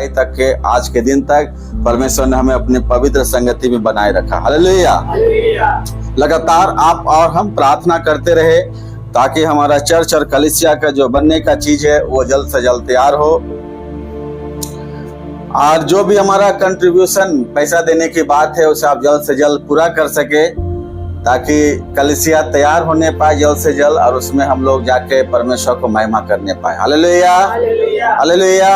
जुलाई तक के आज के दिन तक परमेश्वर ने हमें अपने पवित्र संगति में बनाए रखा। हालेलुया। लगातार आप और हम प्रार्थना करते रहे ताकि हमारा चर्च और कलीसिया का जो बनने का चीज है वो जल्द से जल्द तैयार हो, और जो भी हमारा कंट्रीब्यूशन पैसा देने की बात है उसे आप जल्द से जल्द पूरा कर सके ताकि कलीसिया तैयार होने पाए जल्द से जल्द, और उसमें हम लोग जाके परमेश्वर को महिमा करने पाए। Hallelujah, hallelujah.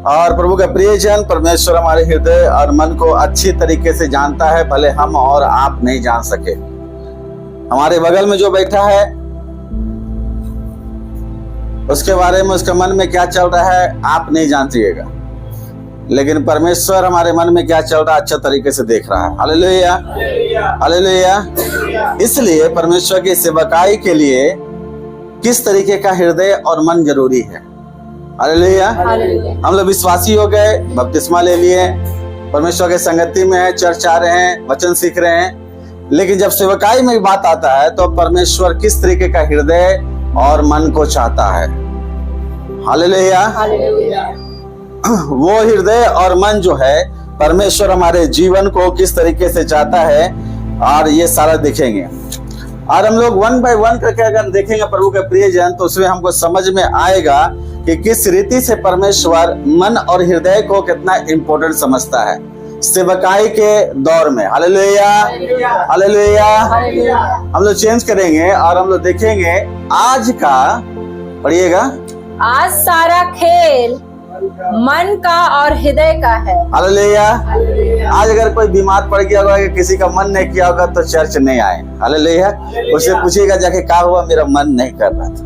और प्रभु का प्रियजन, परमेश्वर हमारे हृदय और मन को अच्छी तरीके से जानता है, भले हम और आप नहीं जान सके। हमारे बगल में जो बैठा है उसके बारे में, उसके मन में क्या चल रहा है आप नहीं जानतीएगा, लेकिन परमेश्वर हमारे मन में क्या चल रहा है अच्छा तरीके से देख रहा है। Hallelujah, hallelujah. इसलिए परमेश्वर की सेवकाई के लिए किस तरीके का हृदय और मन जरूरी है। हालेलुया। हम लोग विश्वासी हो गए, बपतिस्मा ले लिए, परमेश्वर के संगति में है, चर्च आ रहे हैं, वचन सीख रहे हैं, लेकिन जब सेवकाई में बात आता है तो परमेश्वर किस तरीके का हृदय और मन को चाहता है। हालेलुया। वो हृदय और मन जो है परमेश्वर हमारे जीवन को किस तरीके से चाहता है, और ये सारा देखेंगे। और हम लोग वन बाय वन करके अगर देखेंगे प्रभु के प्रियजन, तो उसमें हमको समझ में आएगा कि किस रीति से परमेश्वर मन और हृदय को कितना इंपॉर्टेंट समझता है सेवकाई के दौर में। Hallelujah, hallelujah. हम लोग चेंज करेंगे और हम लोग देखेंगे आज का, पढ़िएगा, आज सारा खेल मन का और हृदय का है। हालेलुया। आज अगर कोई बीमार पड़ गया होगा कि किसी का मन नहीं किया होगा तो चर्च नहीं आए। हालेलुया। उससे पूछिएगा जाके क्या हुआ, मेरा मन नहीं कर रहा था।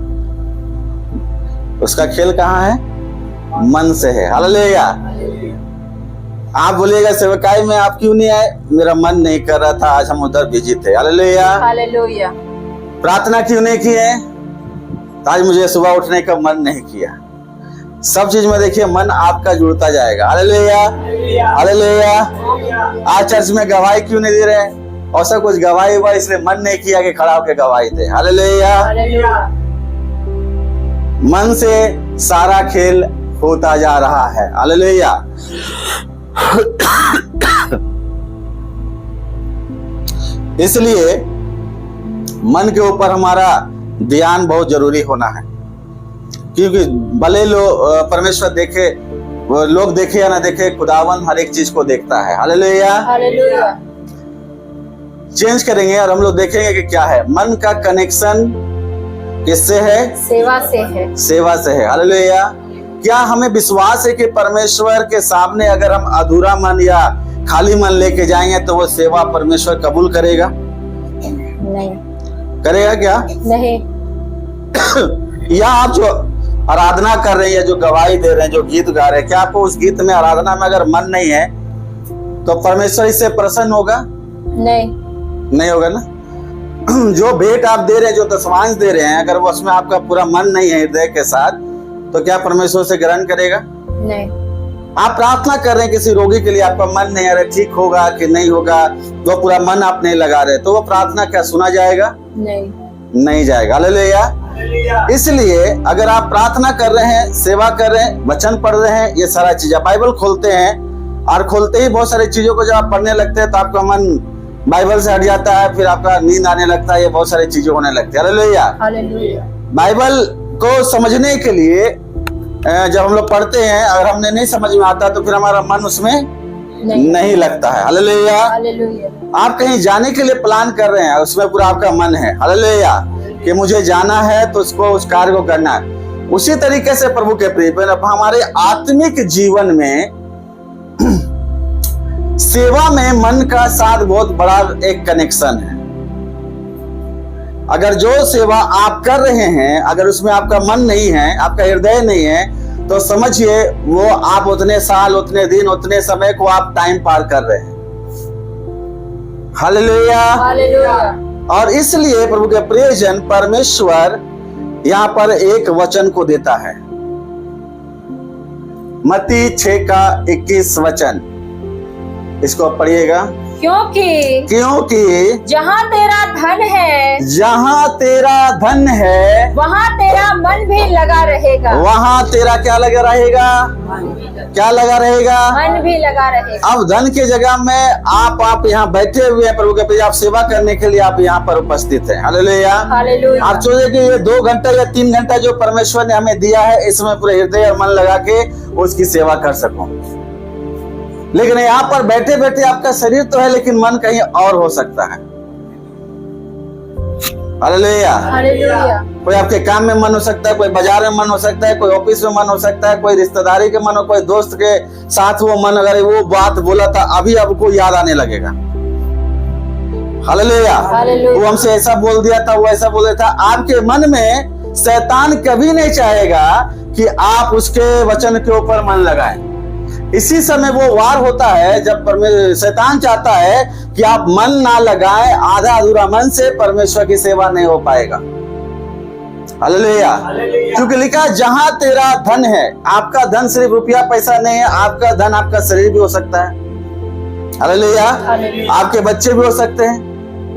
उसका खेल कहाँ है? मन से है। हालेलुया। आप बोलिएगा सेवकाई में आप क्यों नहीं आए? मेरा मन नहीं कर रहा था, आज हम उधर बिजी थे। Hallelujah, hallelujah. प्रार्थना क्यों नहीं की है? आज मुझे सुबह उठने का मन नहीं किया। सब चीज में देखिए मन आपका जुड़ता जाएगा। Hallelujah, hallelujah. आज चर्च में गवाही क्यों नहीं दे रहे? और सब कुछ गवाही हुआ इसलिए मन नहीं किया कि खड़ा होकर गवाही दे। हालेलुया। मन से सारा खेल होता जा रहा है। हालेलुया। इसलिए मन के ऊपर हमारा ध्यान बहुत जरूरी होना है, क्योंकि भले परमेश्वर देखे, वो लोग देखे या ना देखे, खुदावन हर एक चीज को देखता है। Hallelujah, hallelujah. चेंज करेंगे और हम लोग देखेंगे कि क्या है मन का कनेक्शन किससे है? सेवा से है। सेवा से है। हालेलुया। क्या हमें विश्वास है कि परमेश्वर के सामने अगर हम अधूरा मन या खाली मन लेके जाएंगे तो वो सेवा परमेश्वर कबूल करेगा? नहीं करेगा। क्या नहीं? या आप जो आराधना कर रहे हैं, जो गवाही दे रहे हैं, जो गीत गा रहे हैं, क्या आपको उस गीत में, आराधना में अगर मन नहीं है तो परमेश्वर इससे प्रसन्न होगा? नहीं होगा ना। जो भेंट आप दे रहे हैं, जो दशमांश दे रहे हैं, अगर वो उसमें आपका पूरा मन नहीं है हृदय के साथ, तो क्या परमेश्वर से ग्रहण करेगा? नहीं। आप प्रार्थना कर रहे हैं किसी रोगी के लिए, आपका मन नहीं आ रहा ठीक होगा कि नहीं होगा, तो पूरा मन आप नहीं लगा रहे, तो वो प्रार्थना क्या सुना जाएगा? नहीं जाएगा। हालेलुया। इसलिए अगर आप प्रार्थना कर रहे हैं, सेवा कर रहे हैं, वचन पढ़ रहे हैं, ये सारा चीज, बाइबल खोलते हैं और खोलते ही बहुत सारी चीजों को जब आप पढ़ने लगते हैं तो आपका मन बाइबल से हट जाता है, फिर आपका नींद आने लगता है, ये बहुत सारी चीजें होने लगती है। हालेलुया। बाइबल को समझने के लिए जब हम लोग पढ़ते हैं, अगर हमने नहीं समझ में आता तो फिर हमारा मन उसमें नहीं लगता है। हालेलुया। आप कहीं जाने के लिए प्लान कर रहे हैं, उसमें पूरा आपका मन है। हालेलुया, कि मुझे जाना है तो उसको, उस कार्य को करना है। उसी तरीके से प्रभु के प्रिय हमारे आत्मिक जीवन में सेवा में मन का साथ बहुत बड़ा एक कनेक्शन है। अगर जो सेवा आप कर रहे हैं, अगर उसमें आपका मन नहीं है, आपका हृदय नहीं है, तो समझिए वो आप उतने साल, उतने दिन, उतने समय को आप टाइम पार कर रहे हैं। हालेलुया। और इसलिए प्रभु के प्रियजन, परमेश्वर यहाँ पर एक वचन को देता है, मत्ती 6 का 21 वचन, इसको पढ़िएगा। क्योंकि जहाँ तेरा धन है, जहाँ तेरा धन है, वहाँ तेरा मन भी लगा रहेगा। वहाँ तेरा क्या लगा रहेगा? क्या लगा रहेगा? मन भी लगा रहेगा। अब धन की जगह में आप यहाँ बैठे हुए हैं प्रभु के प्रति, आप सेवा करने के लिए आप यहाँ पर उपस्थित हैं। हालेलुया। हालेलुया। आप सोचे कि ये 2 घंटा या 3 घंटा जो परमेश्वर ने हमें दिया है, इसमें पूरे हृदय और मन लगा के उसकी सेवा कर सकूं। लेकिन यहाँ पर बैठे बैठे आपका शरीर तो है, लेकिन मन कहीं और हो सकता है। हालेलुया। हालेलुया। कोई आपके काम में मन हो सकता है, कोई बाजार में मन हो सकता है, कोई ऑफिस में मन हो सकता है, कोई रिश्तेदारी के मन हो, कोई दोस्त के साथ वो मन, अगर वो बात बोला था अभी आपको याद आने लगेगा। हालेलुया। वो हमसे ऐसा बोल दिया था, वो ऐसा बोल दिया था। आपके मन में शैतान कभी नहीं चाहेगा कि आप उसके वचन के ऊपर मन लगाएं। इसी समय वो वार होता है जब शैतान चाहता है कि आप मन ना लगाएं। आधा अधूरा मन से परमेश्वर की सेवा नहीं हो पाएगा। हालेलुया। क्योंकि लिखा जहां तेरा धन है, आपका धन सिर्फ रुपया पैसा नहीं है, आपका धन आपका शरीर भी हो सकता है। हालेलुया। आपके बच्चे भी हो सकते हैं,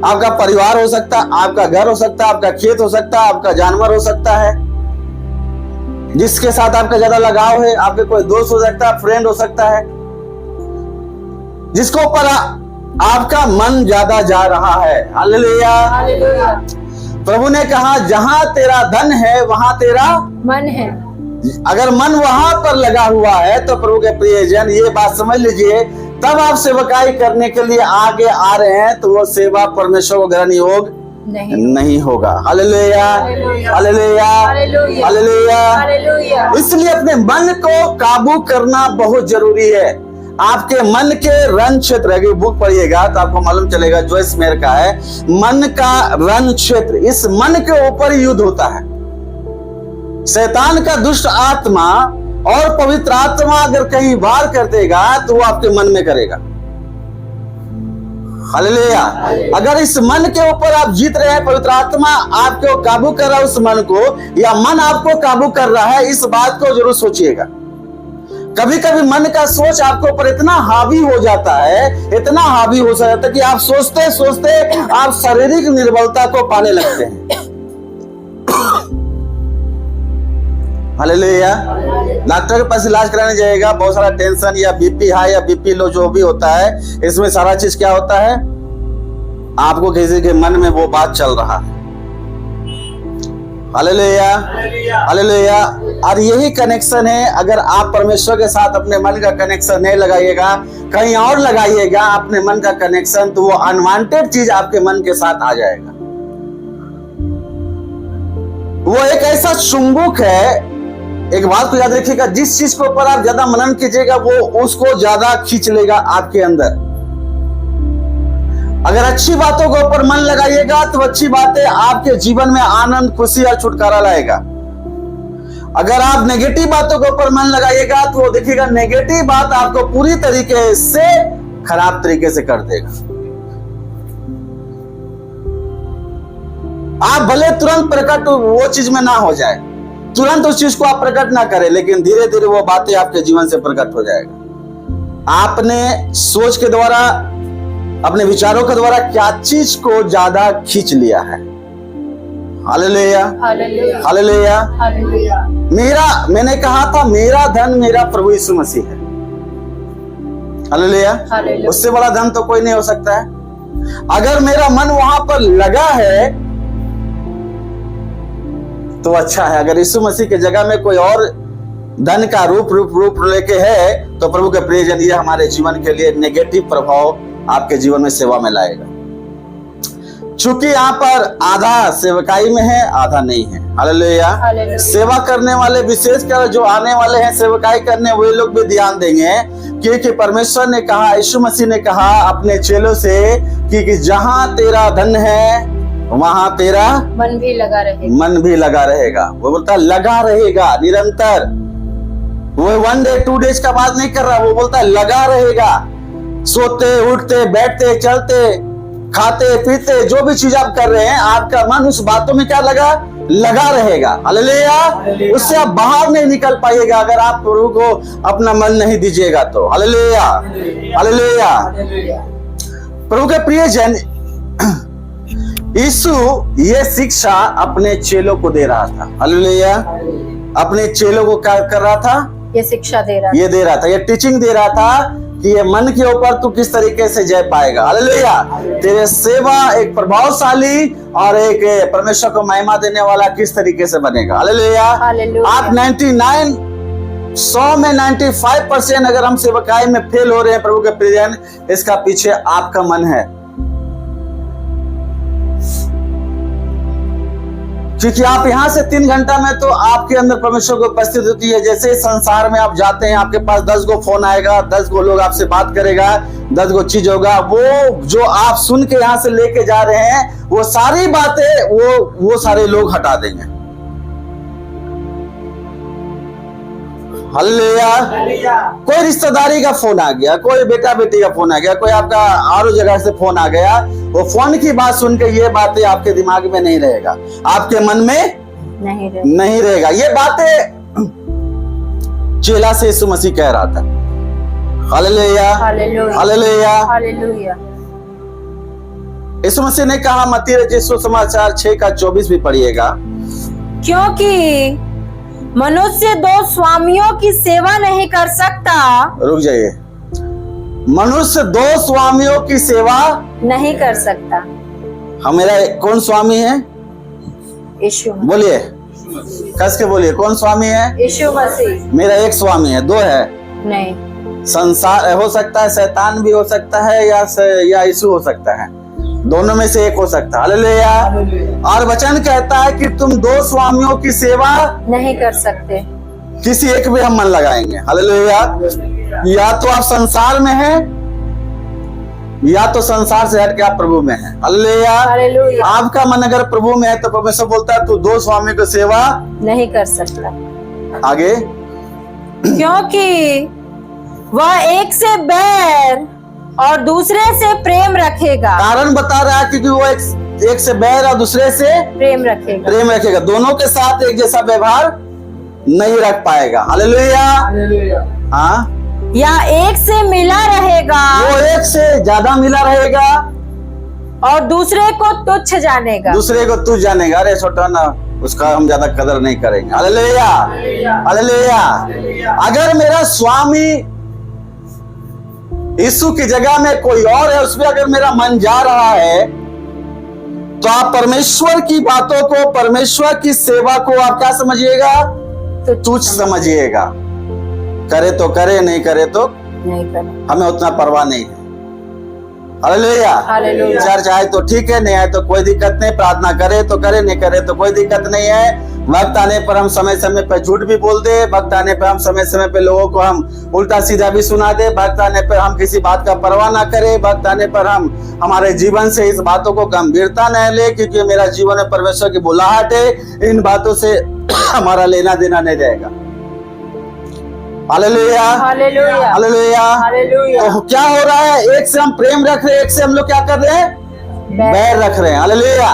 आपका परिवार हो सकता है, आपका घर हो सकता है, आपका खेत हो सकता है, आपका जानवर हो सकता है, जिसके साथ आपका ज्यादा लगाव है, आपके कोई दोस्त हो सकता है, फ्रेंड हो सकता है, जिसको ऊपर आपका मन ज्यादा जा रहा है। हालेलुया। हालेलुया। प्रभु ने कहा जहां तेरा धन है वहां तेरा मन है। अगर मन वहां पर लगा हुआ है तो प्रभु के प्रियजन ये बात समझ लीजिए, तब आप सेवकाई करने के लिए आगे आ रहे हैं तो वो सेवा परमेश्वर को ग्रहण योग नहीं होगा। हालेलुया। हालेलुया। हालेलुया। इसलिए अपने मन को काबू करना बहुत जरूरी है। आपके मन के रन क्षेत्र, अगर बुक पढ़िएगा तो आपको मालूम चलेगा, जोइस मेयर का है, मन का रन क्षेत्र, इस मन के ऊपर युद्ध होता है। शैतान का दुष्ट आत्मा और पवित्र आत्मा अगर कहीं वार कर देगा तो वो आपके मन में करेगा। हालेलुया। अगर इस मन के ऊपर आप जीत रहे हैं, पवित्र आत्मा आपको काबू कर रहा है उस मन को, या मन आपको काबू कर रहा है, इस बात को जरूर सोचिएगा। कभी कभी मन का सोच आपके ऊपर इतना हावी हो जाता है, इतना हावी हो जाता है कि आप सोचते सोचते आप शारीरिक निर्बलता को पाने लगते हैं। हालेलुया। डॉक्टर के पास इलाज कराने जाएगा, बहुत सारा टेंशन या बीपी हाई या बीपी लो जो भी होता है, इसमें सारा चीज क्या होता है, आपको किसी के मन में वो बात चल रहा है। हालेलुया। हालेलुया। और यही कनेक्शन है, अगर आप परमेश्वर के साथ अपने मन का कनेक्शन नहीं लगाइएगा, कहीं और लगाइएगा अपने मन का कनेक्शन, तो वो अनवांटेड चीज आपके मन के साथ आ जाएगा। वो एक ऐसा चुंबक है, एक बात को याद रखिएगा, जिस चीज के ऊपर आप ज्यादा मनन कीजिएगा वो उसको ज्यादा खींच लेगा आपके अंदर। अगर अच्छी बातों के ऊपर मन लगाइएगा तो अच्छी बातें आपके जीवन में आनंद, खुशी और छुटकारा लाएगा। अगर आप नेगेटिव बातों के ऊपर मन लगाइएगा तो वो देखिएगा नेगेटिव बात आपको पूरी तरीके से खराब तरीके से कर देगा। आप भले तुरंत प्रकट वो चीज में ना हो जाए, तुरंत उस चीज को आप प्रकट ना करें, लेकिन धीरे धीरे वो बातें आपके जीवन से प्रकट हो जाएगा। आपने सोच के द्वारा, अपने विचारों के द्वारा क्या चीज को ज्यादा खींच लिया है। हालेलुया। हालेलुया। मैंने कहा था मेरा धन मेरा प्रभु यीशु मसीह है। हालेलुया। उससे बड़ा धन तो कोई नहीं हो सकता है। अगर मेरा मन वहां पर लगा है तो अच्छा है। अगर यीशु मसीह की जगह में कोई और धन का रूप लेके है तो प्रभु के प्रियजन, ये हमारे जीवन के लिए नेगेटिव प्रभाव आपके जीवन में सेवा में लाएगा। चूंकि यहाँ पर आधा सेवकाई में है, आधा नहीं है। हालेलुया। सेवा करने वाले, विशेषकर जो आने वाले हैं सेवकाई करने, वे लोग भी ध्यान देंगे, क्योंकि परमेश्वर ने कहा, यीशु मसीह ने कहा अपने चेलों से कि जहां तेरा धन है वहां तेरा मन भी लगा रहेगा। मन भी लगा रहेगा। वो बोलता लगा रहेगा निरंतर। वो 1 डे 2 डेज का बात नहीं कर रहा, वो बोलता लगा रहेगा। सोते उठते बैठते चलते खाते पीते जो भी चीज आप कर रहे हैं, आपका मन उस बातों में क्या लगा रहेगा। हालेलुया। उससे आप बाहर नहीं निकल पाइएगा अगर आप प्रभु को अपना मन नहीं दीजिएगा तो। हालेलुया। हालेलुया। प्रभु के प्रिय जन, यीशु ये शिक्षा अपने चेलों को दे रहा था। हालेलुया। अपने चेलों को क्या कर रहा था? ये शिक्षा दे रहा ये दे रहा था, ये टीचिंग दे रहा था कि ये मन के ऊपर तू किस तरीके से जय पाएगा। हालेलुया। तेरे सेवा एक प्रभावशाली और एक परमेश्वर को महिमा देने वाला किस तरीके से बनेगा। हालेलुया। आप 100 में 95% अगर हम सेवकाई में फेल हो रहे हैं प्रभु के प्रियजन, इसका पीछे आपका मन है। क्योंकि आप यहाँ से 3 घंटा में तो आपके अंदर परमेश्वर की उपस्थिति होती है। जैसे संसार में आप जाते हैं, आपके पास 10 गो फोन आएगा, 10 गो लोग आपसे बात करेगा, 10 गो चीज होगा, वो जो आप सुन के यहाँ से लेके जा रहे हैं, वो सारी बातें वो सारे लोग हटा देंगे। हालेलुया। कोई रिश्तेदारी का फोन आ गया, कोई बेटा बेटी का फोन आ गया, कोई आपका और जगह से फोन आ गया, वो फोन की बात सुन के ये बातें आपके दिमाग में नहीं रहेगा, आपके मन में नहीं रहेगा। ये बातें चेला से यीशु मसीह कह रहा था। हालेलुया। हालेलुया। यीशु मसीह ने कहा, मत्ती रचित सुसमाचार 6:24 भी पढ़िएगा, क्योंकि मनुष्य 2 स्वामियों की सेवा नहीं कर सकता। रुक जाइए। मनुष्य 2 स्वामियों की सेवा नहीं कर सकता। हमारा कौन स्वामी है? यीशु। बोलिए, कस के बोलिए, कौन स्वामी है? यीशु मसीह। मेरा एक स्वामी है, 2 है नहीं। संसार हो सकता है, शैतान भी हो सकता है, या यीशु हो सकता है, दोनों में से एक हो सकता है। हालेलुया। और वचन कहता है कि तुम 2 स्वामियों की सेवा नहीं कर सकते, किसी एक में हम मन लगाएंगे। हालेलुया। या तो आप संसार में हैं, या तो संसार से हट के आप प्रभु में हैं। हालेलुया। आपका मन अगर प्रभु में है तो परमेश्वर बोलता है तू 2 स्वामी की सेवा नहीं कर सकता। आगे, क्योंकि वह एक से बैर और दूसरे से प्रेम रखेगा। कारण बता रहा है क्योंकि वो एक से बैर और दूसरे से प्रेम रखेगा। दोनों के साथ एक जैसा व्यवहार नहीं रख पाएगा। हालेलुया। हाँ, या एक से मिला रहेगा, वो एक से ज्यादा मिला रहेगा, और दूसरे को तुच्छ जानेगा। दूसरे को तुच्छ जानेगा, अरे छोटा ना, उसका हम ज्यादा कदर नहीं करेंगे। हालेलुया। हालेलुया। अगर मेरा स्वामी यीशु की जगह में कोई और है, उसमें अगर मेरा मन जा रहा है, तो आप परमेश्वर की बातों को, परमेश्वर की सेवा को आप क्या समझिएगा? तो तुच्छ समझिएगा। करे तो करे, नहीं करे तो नहीं करे, हमें उतना परवाह नहीं है। हालेलुया। चर्च आए तो ठीक है, नहीं आए तो कोई दिक्कत नहीं, प्रार्थना करे तो करे, नहीं करे तो कोई दिक्कत नहीं है। वक्त आने पर हम समय समय पर झूठ भी बोल दे, वक्त आने पर हम समय समय पे लोगों को हम उल्टा सीधा भी सुना दे, वक्त आने पर हम किसी बात का परवाह ना करें, वक्त आने पर हम हमारे जीवन से इस बातों को गंभीरता न ले, क्योंकि मेरा जीवन है परमेश्वर की बुलाहट है, इन बातों से हमारा लेना देना नहीं रहेगा। हालेलुया। हालेलुया। हालेलुया। हालेलुया। तो क्या हो रहा है? एक से हम प्रेम रख रहे हैं, एक से हम लोग क्या कर रहे हैं? बैर रख रहे हैं। हालेलुया।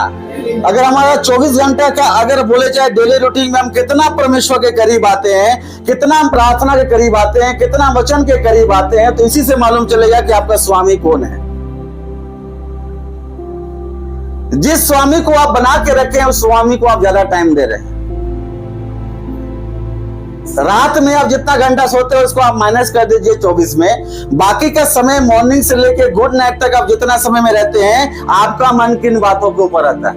अगर हमारा 24 घंटा का अगर बोले चाहे डेली रूटीन में हम कितना परमेश्वर के करीब आते हैं, कितना हम प्रार्थना के करीब आते हैं, कितना वचन के करीब आते हैं, तो इसी से मालूम चलेगा कि आपका स्वामी कौन है। जिस स्वामी को आप बना के रखे हैं, उस स्वामी को आप ज्यादा टाइम दे रहे हैं। रात में आप जितना घंटा सोते हो उसको आप माइनस कर दीजिए 24 में, बाकी का समय मॉर्निंग से लेके गुड नाइट तक आप जितना समय में रहते हैं, आपका मन किन बातों के ऊपर रहता है,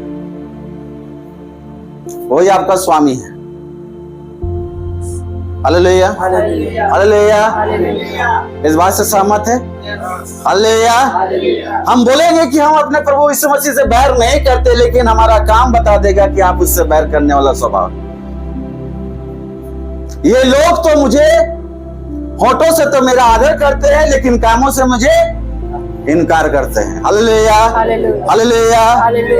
वही आपका स्वामी है। हालेलुया। हालेलुया। इस बात से सहमत है? हालेलुया। हम बोलेंगे कि हम अपने प्रभु यीशु मसीह से बैर नहीं करते, लेकिन हमारा काम बता देगा कि आप उससे बैर करने वाला स्वभाव। ये लोग तो मुझे होठों से तो मेरा आदर करते हैं, लेकिन कामों से मुझे इनकार करते हैं। हालेलुया। हालेलुया।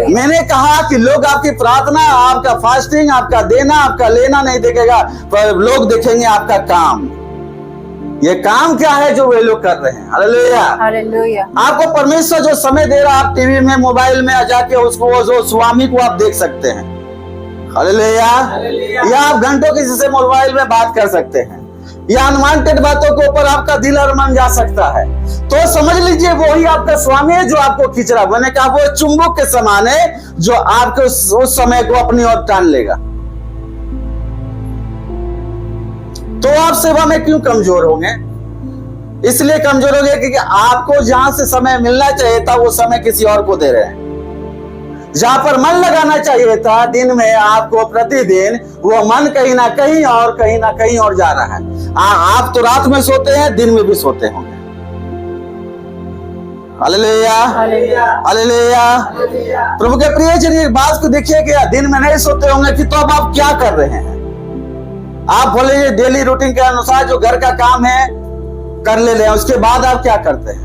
मैंने कहा कि लोग आपकी प्रार्थना, आपका फास्टिंग, आपका देना, आपका लेना नहीं देखेगा, पर लोग देखेंगे आपका काम। ये काम क्या है जो वे लोग कर रहे हैं। हालेलुया। हालेलुया। आपको परमेश्वर जो समय दे रहा है, आप टीवी में, मोबाइल में जाके उसको, जो स्वामी को आप देख सकते हैं। हालेलुया। या आप घंटों किसी से मोबाइल में बात कर सकते हैं। या अनवांटेड बातों के ऊपर आपका दिल और मन जा सकता है, तो समझ लीजिए वही आपका स्वामी है जो आपको खींच रहा है। मैंने कहा वो चुंबक के समान है जो आपके उस समय को अपनी ओर टान लेगा। तो आप सेवा में क्यों कमजोर होंगे? इसलिए कमजोर हो गए क्योंकि आपको जहां से समय मिलना चाहिए था वो समय किसी और को दे रहे हैं। जहां पर मन लगाना चाहिए था दिन में आपको प्रतिदिन, वो मन कहीं ना कहीं और जा रहा है। आप तो रात में सोते हैं, दिन में भी सोते होंगे। Hallelujah, hallelujah. प्रभु के प्रियजन, एक बात को देखिए कि दिन में नहीं सोते होंगे कि तो अब आप क्या कर रहे हैं? आप बोले डेली रूटीन के अनुसार जो घर का काम है कर ले रहे हैं, उसके बाद आप क्या करते हैं?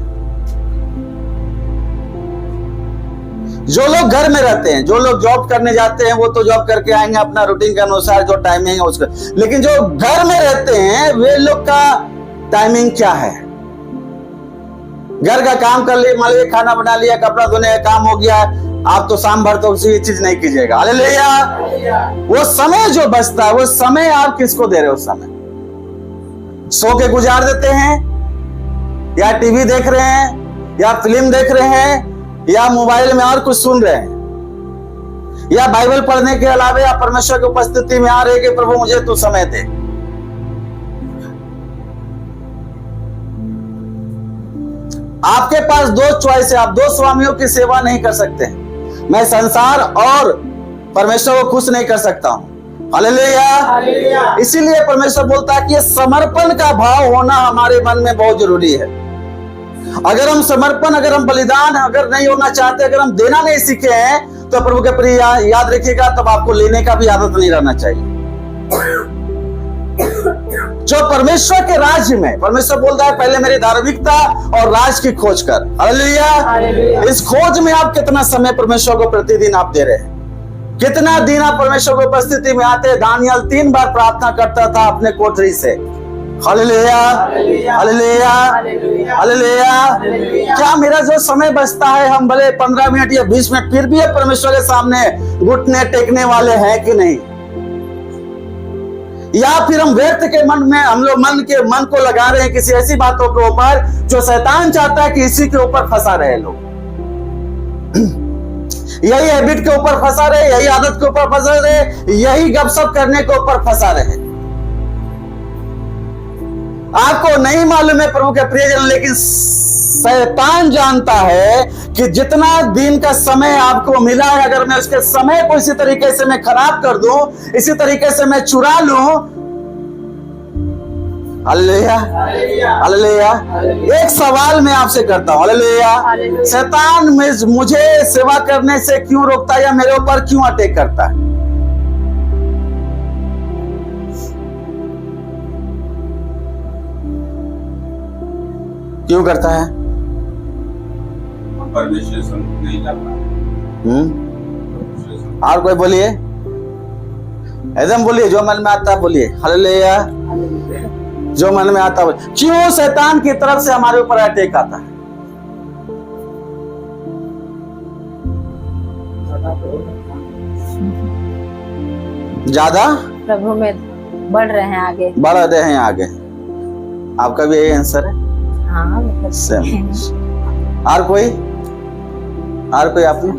जो लोग घर में रहते हैं, जो लोग जॉब करने जाते हैं, वो तो जॉब करके आएंगे अपना रूटीन के अनुसार जो टाइमिंग है उसका। लेकिन जो घर में रहते हैं वे लोग का टाइमिंग क्या है? घर का काम कर लिए, मान लीजिए खाना बना लिया, कपड़ा धोने का काम हो गया, आप तो शाम भर तो उसी चीज नहीं कीजिएगा। हालेलुया। वो समय जो बचता है वो समय आप किसको दे रहे हो? उस समय सो के गुजार देते हैं, या टीवी देख रहे हैं, या फिल्म देख रहे हैं, या मोबाइल में और कुछ सुन रहे हैं, या बाइबल पढ़ने के अलावा या परमेश्वर की उपस्थिति में आ रहे कि प्रभु मुझे तू समय दे। आपके पास दो चॉइस है, आप दो स्वामियों की सेवा नहीं कर सकते। मैं संसार और परमेश्वर को खुश नहीं कर सकता हूं। हालेलुया। इसीलिए परमेश्वर बोलता है कि ये समर्पण का भाव होना हमारे मन में बहुत जरूरी है। अगर हम समर्पण, अगर हम बलिदान अगर नहीं होना चाहते, अगर हम देना नहीं सीखे हैं, तो प्रभु के प्रिय याद रखिएगा तब आपको लेने का भी आदत नहीं रहना चाहिए। जो परमेश्वर के राज्य में, परमेश्वर बोलता है पहले मेरी धार्मिकता और राज की खोज कर। हालेलुया। इस खोज में आप कितना समय परमेश्वर को प्रतिदिन आप दे रहे हैं? कितना दिन आप परमेश्वर की उपस्थिति में आते हैं? दानियल 3 बार प्रार्थना करता था अपने कोठरी से। Hallelujah, hallelujah, hallelujah. क्या मेरा जो समय बचता है, हम भले 15 मिनट या 20 मिनट फिर भी परमेश्वर के सामने घुटने टेकने वाले हैं कि नहीं? या फिर हम व्यर्थ के मन में हम लोग मन को लगा रहे हैं किसी ऐसी बातों के ऊपर जो शैतान चाहता है कि इसी के ऊपर फंसा रहे लोग, यही हैबिट के ऊपर फंसा रहे, यही आदत के ऊपर फंसा रहे, यही गपशप करने के ऊपर फंसा रहे। आपको नहीं मालूम है प्रभु के प्रियजन, लेकिन शैतान जानता है कि जितना दिन का समय आपको मिला है, अगर मैं उसके समय को इसी तरीके से मैं खराब कर दूं, इसी तरीके से मैं चुरा लूं। Hallelujah, hallelujah. एक सवाल मैं आपसे करता हूं, हालेलुया। शैतान मुझे सेवा करने से क्यों रोकता है या मेरे ऊपर क्यों अटैक करता है? क्यों करता है? परमेश्वर नहीं करता। और कोई बोलिए, एकदम बोलिए, जो मन में आता है बोलिए। हालेलुया। जो मन में आता है। क्यों शैतान की तरफ से हमारे ऊपर अटैक आता है? ज्यादा प्रभु में बढ़ रहे हैं आगे, बढ़ रहे हैं आगे। आपका भी यही आंसर है? हाँ, मतलब सेम। और कोई आपने?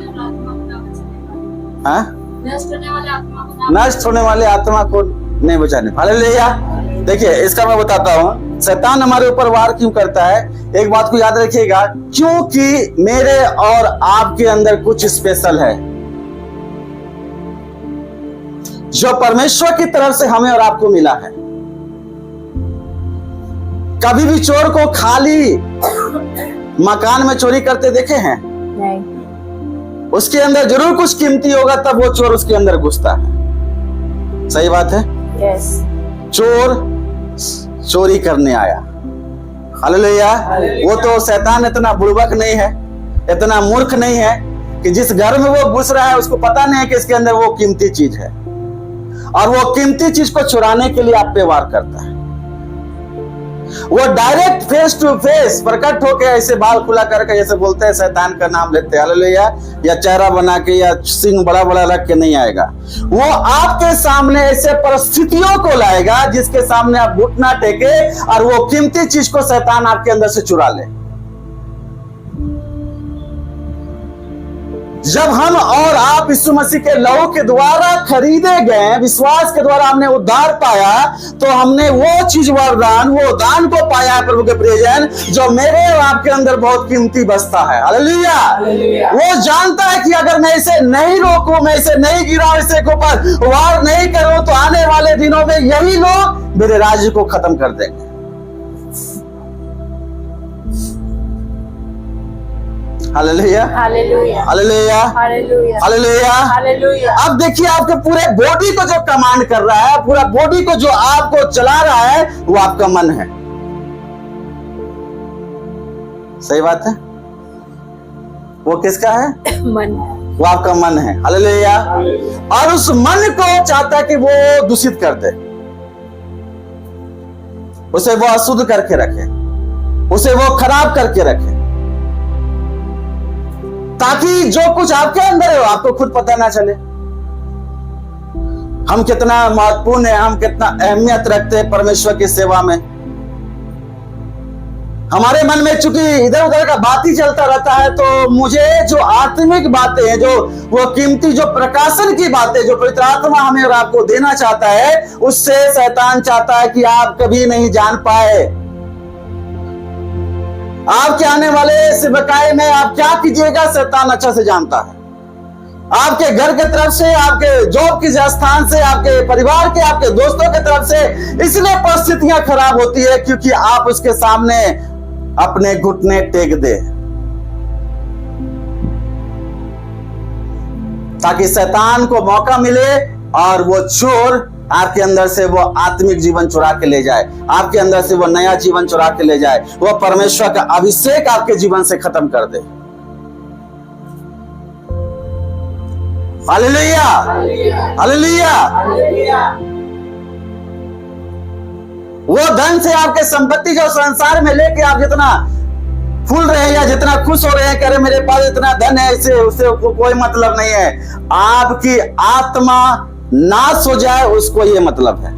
हाँ, नष्ट होने वाले आत्मा को नहीं बचाने। हालेलुया। देखिए, इसका मैं बताता हूँ शैतान हमारे ऊपर वार क्यों करता है। एक बात को याद रखिएगा, क्योंकि मेरे और आपके अंदर कुछ स्पेशल है जो परमेश्वर की तरफ से हमें और आपको मिला है। कभी भी चोर को खाली मकान में चोरी करते देखे हैं? नहीं। उसके अंदर जरूर कुछ कीमती होगा, तब वो चोर उसके अंदर घुसता है। सही बात है? यस। चोर चोरी करने आया। हालेलुया। वो तो शैतान इतना बुड़बक नहीं है, इतना मूर्ख नहीं है कि जिस घर में वो घुस रहा है उसको पता नहीं है कि इसके अंदर वो कीमती चीज है, और वो कीमती चीज को चुराने के लिए आप पे वार करता है। वो डायरेक्ट फेस टू फेस प्रकट होके ऐसे बाल खुला करके जैसे बोलते हैं शैतान का नाम लेते हैं हालेलुया, या चेहरा बना के या सिंह बड़ा बड़ा रख के नहीं आएगा। वो आपके सामने ऐसे परिस्थितियों को लाएगा जिसके सामने आप घुटना टेके और वो कीमती चीज को शैतान आपके अंदर से चुरा ले। जब हम और आप यीशु मसीह के लहू के द्वारा खरीदे गए, विश्वास के द्वारा हमने उद्धार पाया, तो हमने वो चीज वरदान, वो दान को पाया है प्रभु के प्रियजन, जो मेरे और आपके अंदर बहुत कीमती बसता है हालेलुया। वो जानता है कि अगर मैं इसे नहीं रोकूं, मैं इसे नहीं गिराऊं, इसे ऊपर वार नहीं करूं, तो आने वाले दिनों में यही लोग मेरे राज्य को खत्म कर देंगे। Hallelujah hallelujah hallelujah hallelujah hallelujah. Hallelujah. अब देखिए आपके पूरे बॉडी को जो कमांड कर रहा है, पूरा बॉडी को जो आपको चला रहा है, वो आपका मन है। सही बात है? वो किसका है? मन। वो आपका मन है हालेलुया। और उस मन को चाहता है कि वो दूषित कर दे, उसे वो अशुद्ध करके रखे, उसे वो खराब करके रखे, ताकि जो कुछ आपके अंदर है वो आपको खुद पता ना चले। हम कितना महत्वपूर्ण है, हम कितना अहमियत रखते हैं परमेश्वर की सेवा में। हमारे मन में चूंकि इधर उधर का बात ही चलता रहता है, तो मुझे जो आत्मिक बातें हैं, जो वो कीमती जो प्रकाशन की बातें जो पवित्र आत्मा हमें और आपको देना चाहता है, उससे शैतान चाहता है कि आप कभी नहीं जान पाए। आपके आने वाले सेवकाई में आप क्या कीजिएगा शैतान अच्छा से जानता है। आपके घर के तरफ से, आपके जॉब के स्थान से, आपके परिवार के, आपके दोस्तों के तरफ से इसलिए परिस्थितियां खराब होती है क्योंकि आप उसके सामने अपने घुटने टेक दे, ताकि शैतान को मौका मिले और वो चोर आपके अंदर से वो आत्मिक जीवन चुरा के ले जाए, आपके अंदर से वो नया जीवन चुरा के ले जाए, वो परमेश्वर का अभिषेक आपके जीवन से खत्म कर दे। Hallelujah hallelujah. वो धन से आपके संपत्ति जो संसार में लेके आप जितना फूल रहे हैं या जितना खुश हो रहे हैं, कह रहे मेरे पास इतना धन है, इससे उससे कोई मतलब नहीं है। आपकी आत्मा नाश हो जाए उसको ये मतलब है।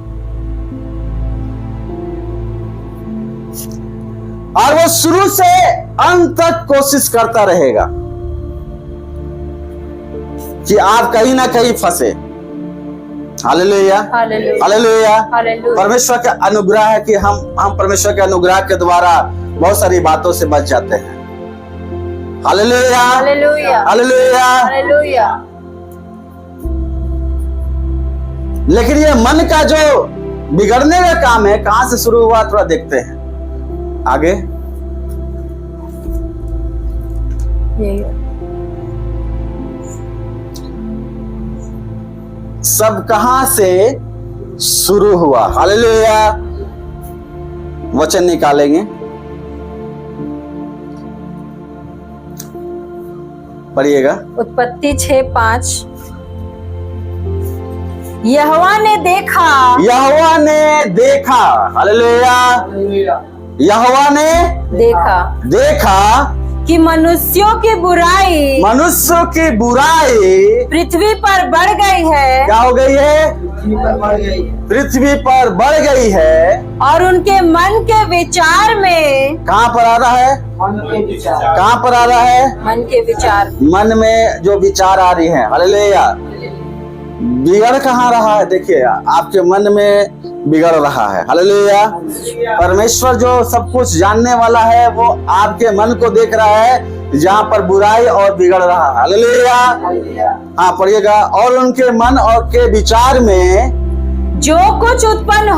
और वो शुरू से अंत तक कोशिश करता रहेगा कि आप कहीं ना कहीं फंसे। Hallelujah hallelujah. परमेश्वर का अनुग्रह है कि हम परमेश्वर के अनुग्रह के द्वारा बहुत सारी बातों से बच जाते हैं। Hallelujah hallelujah hallelujah hallelujah. लेकिन ये मन का जो बिगड़ने का काम है, कहां से शुरू हुआ थोड़ा देखते हैं आगे। सब कहां से शुरू हुआ? हालेलुया। वचन निकालेंगे, पढ़िएगा। उत्पत्ति 6:5। यहोवा ने देखा, यहोवा ने देखा, हालेलुया, यहोवा ने देखा कि मनुष्यों की बुराई पृथ्वी पर बढ़ गई है। क्या हो गई है? पृथ्वी पर बढ़ गई है। और उनके मन के विचार में, कहाँ पर आ रहा है? कहाँ पर आ रहा है? मन के विचार, मन में जो विचार आ रही है। हालेलुया। बिगड़ कहाँ रहा है? देखिए आपके मन में बिगड़ रहा है। हालेलुया। परमेश्वर जो सब कुछ जानने वाला है वो आपके मन को देख रहा है जहाँ पर बुराई और बिगड़ रहा है। हालेलुया। हाँ पढ़िएगा। और उनके मन और के विचार में जो कुछ उत्पन्न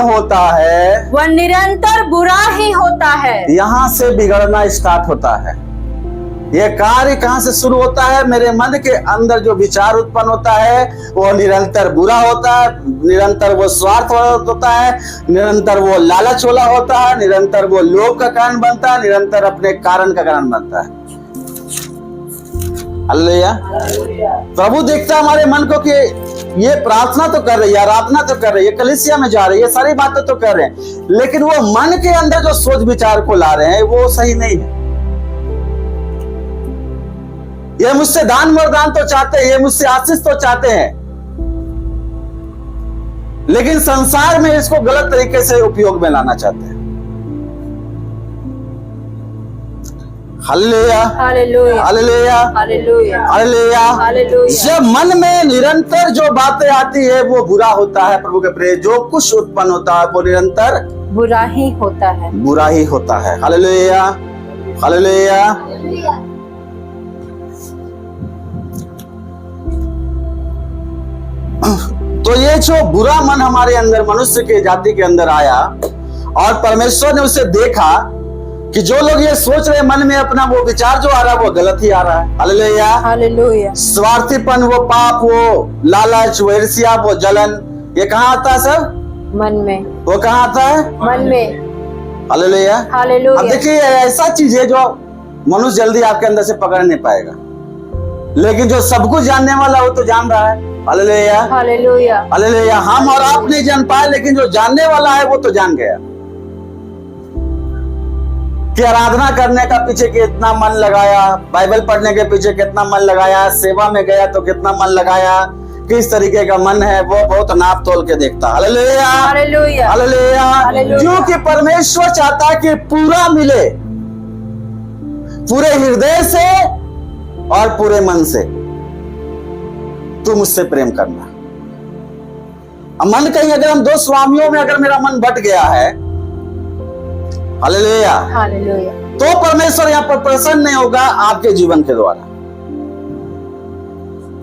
होता है वह निरंतर बुरा ही होता है। यहाँ से बिगड़ना स्टार्ट होता है। ये कार्य कहाँ से शुरू होता है? मेरे मन के अंदर जो विचार उत्पन्न होता है वो निरंतर बुरा होता है, निरंतर वो स्वार्थ होता है, निरंतर वो लालच वाला होता है, निरंतर वो लोभ का कारण बनता है, निरंतर अपने कारण का कारण बनता है। हालेलुया। प्रभु देखता है हमारे मन को कि ये प्रार्थना तो कर रही है, आराधना तो कर रही है, कलीसिया में जा रही है, सारी बातें तो कर रहे हैं, लेकिन वो मन के अंदर जो सोच विचार को ला रहे हैं वो सही नहीं है। ये मुझसे दान वरदान तो चाहते हैं, ये मुझसे आशीष तो चाहते हैं, लेकिन संसार में इसको गलत तरीके से उपयोग में लाना चाहते हैं। Hallelujah, hallelujah, hallelujah, hallelujah, hallelujah. Hallelujah. जब मन में निरंतर जो बातें आती है वो बुरा होता है। प्रभु के प्रिय, जो कुछ उत्पन्न होता है वो निरंतर बुरा ही होता है, बुरा ही होता है। Hallelujah, hallelujah. तो ये जो बुरा मन हमारे अंदर, मनुष्य के जाति के अंदर आया, और परमेश्वर ने उसे देखा कि जो लोग ये सोच रहे मन में अपना, वो विचार जो आ रहा है वो गलत ही आ रहा है। Hallelujah, hallelujah. स्वार्थीपन, वो पाप, वो लालच, वो ईर्ष्या, वो जलन, ये कहाँ आता है सब? मन में। वो कहाँ आता है? मन में। हालेलुया। हालेलुया। अब देखिए, ऐसा चीज है जो मनुष्य जल्दी आपके अंदर से पकड़ नहीं पाएगा, लेकिन जो सब कुछ जानने वाला वो तो जान रहा है। Hallelujah, hallelujah. हालेलुया। हम और आप नहीं जान पाए, लेकिन जो जानने वाला है वो तो जान गया कि आराधना करने का पीछे कितना मन लगाया, बाइबल पढ़ने के पीछे कितना मन लगाया, सेवा में गया तो कितना मन लगाया, किस तरीके का मन है वो बहुत नाप तोल के देखता। Hallelujah, hallelujah, hallelujah. हालेलुया। क्योंकि परमेश्वर चाहता है कि पूरा मिले, पूरे हृदय से और पूरे मन से तू मुझसे प्रेम करना। अब मन कहीं, अगर हम दो स्वामियों में अगर मेरा मन बट गया है, हालेलुया, हालेलुया, तो परमेश्वर यहाँ पर प्रसन्न नहीं होगा आपके जीवन के द्वारा।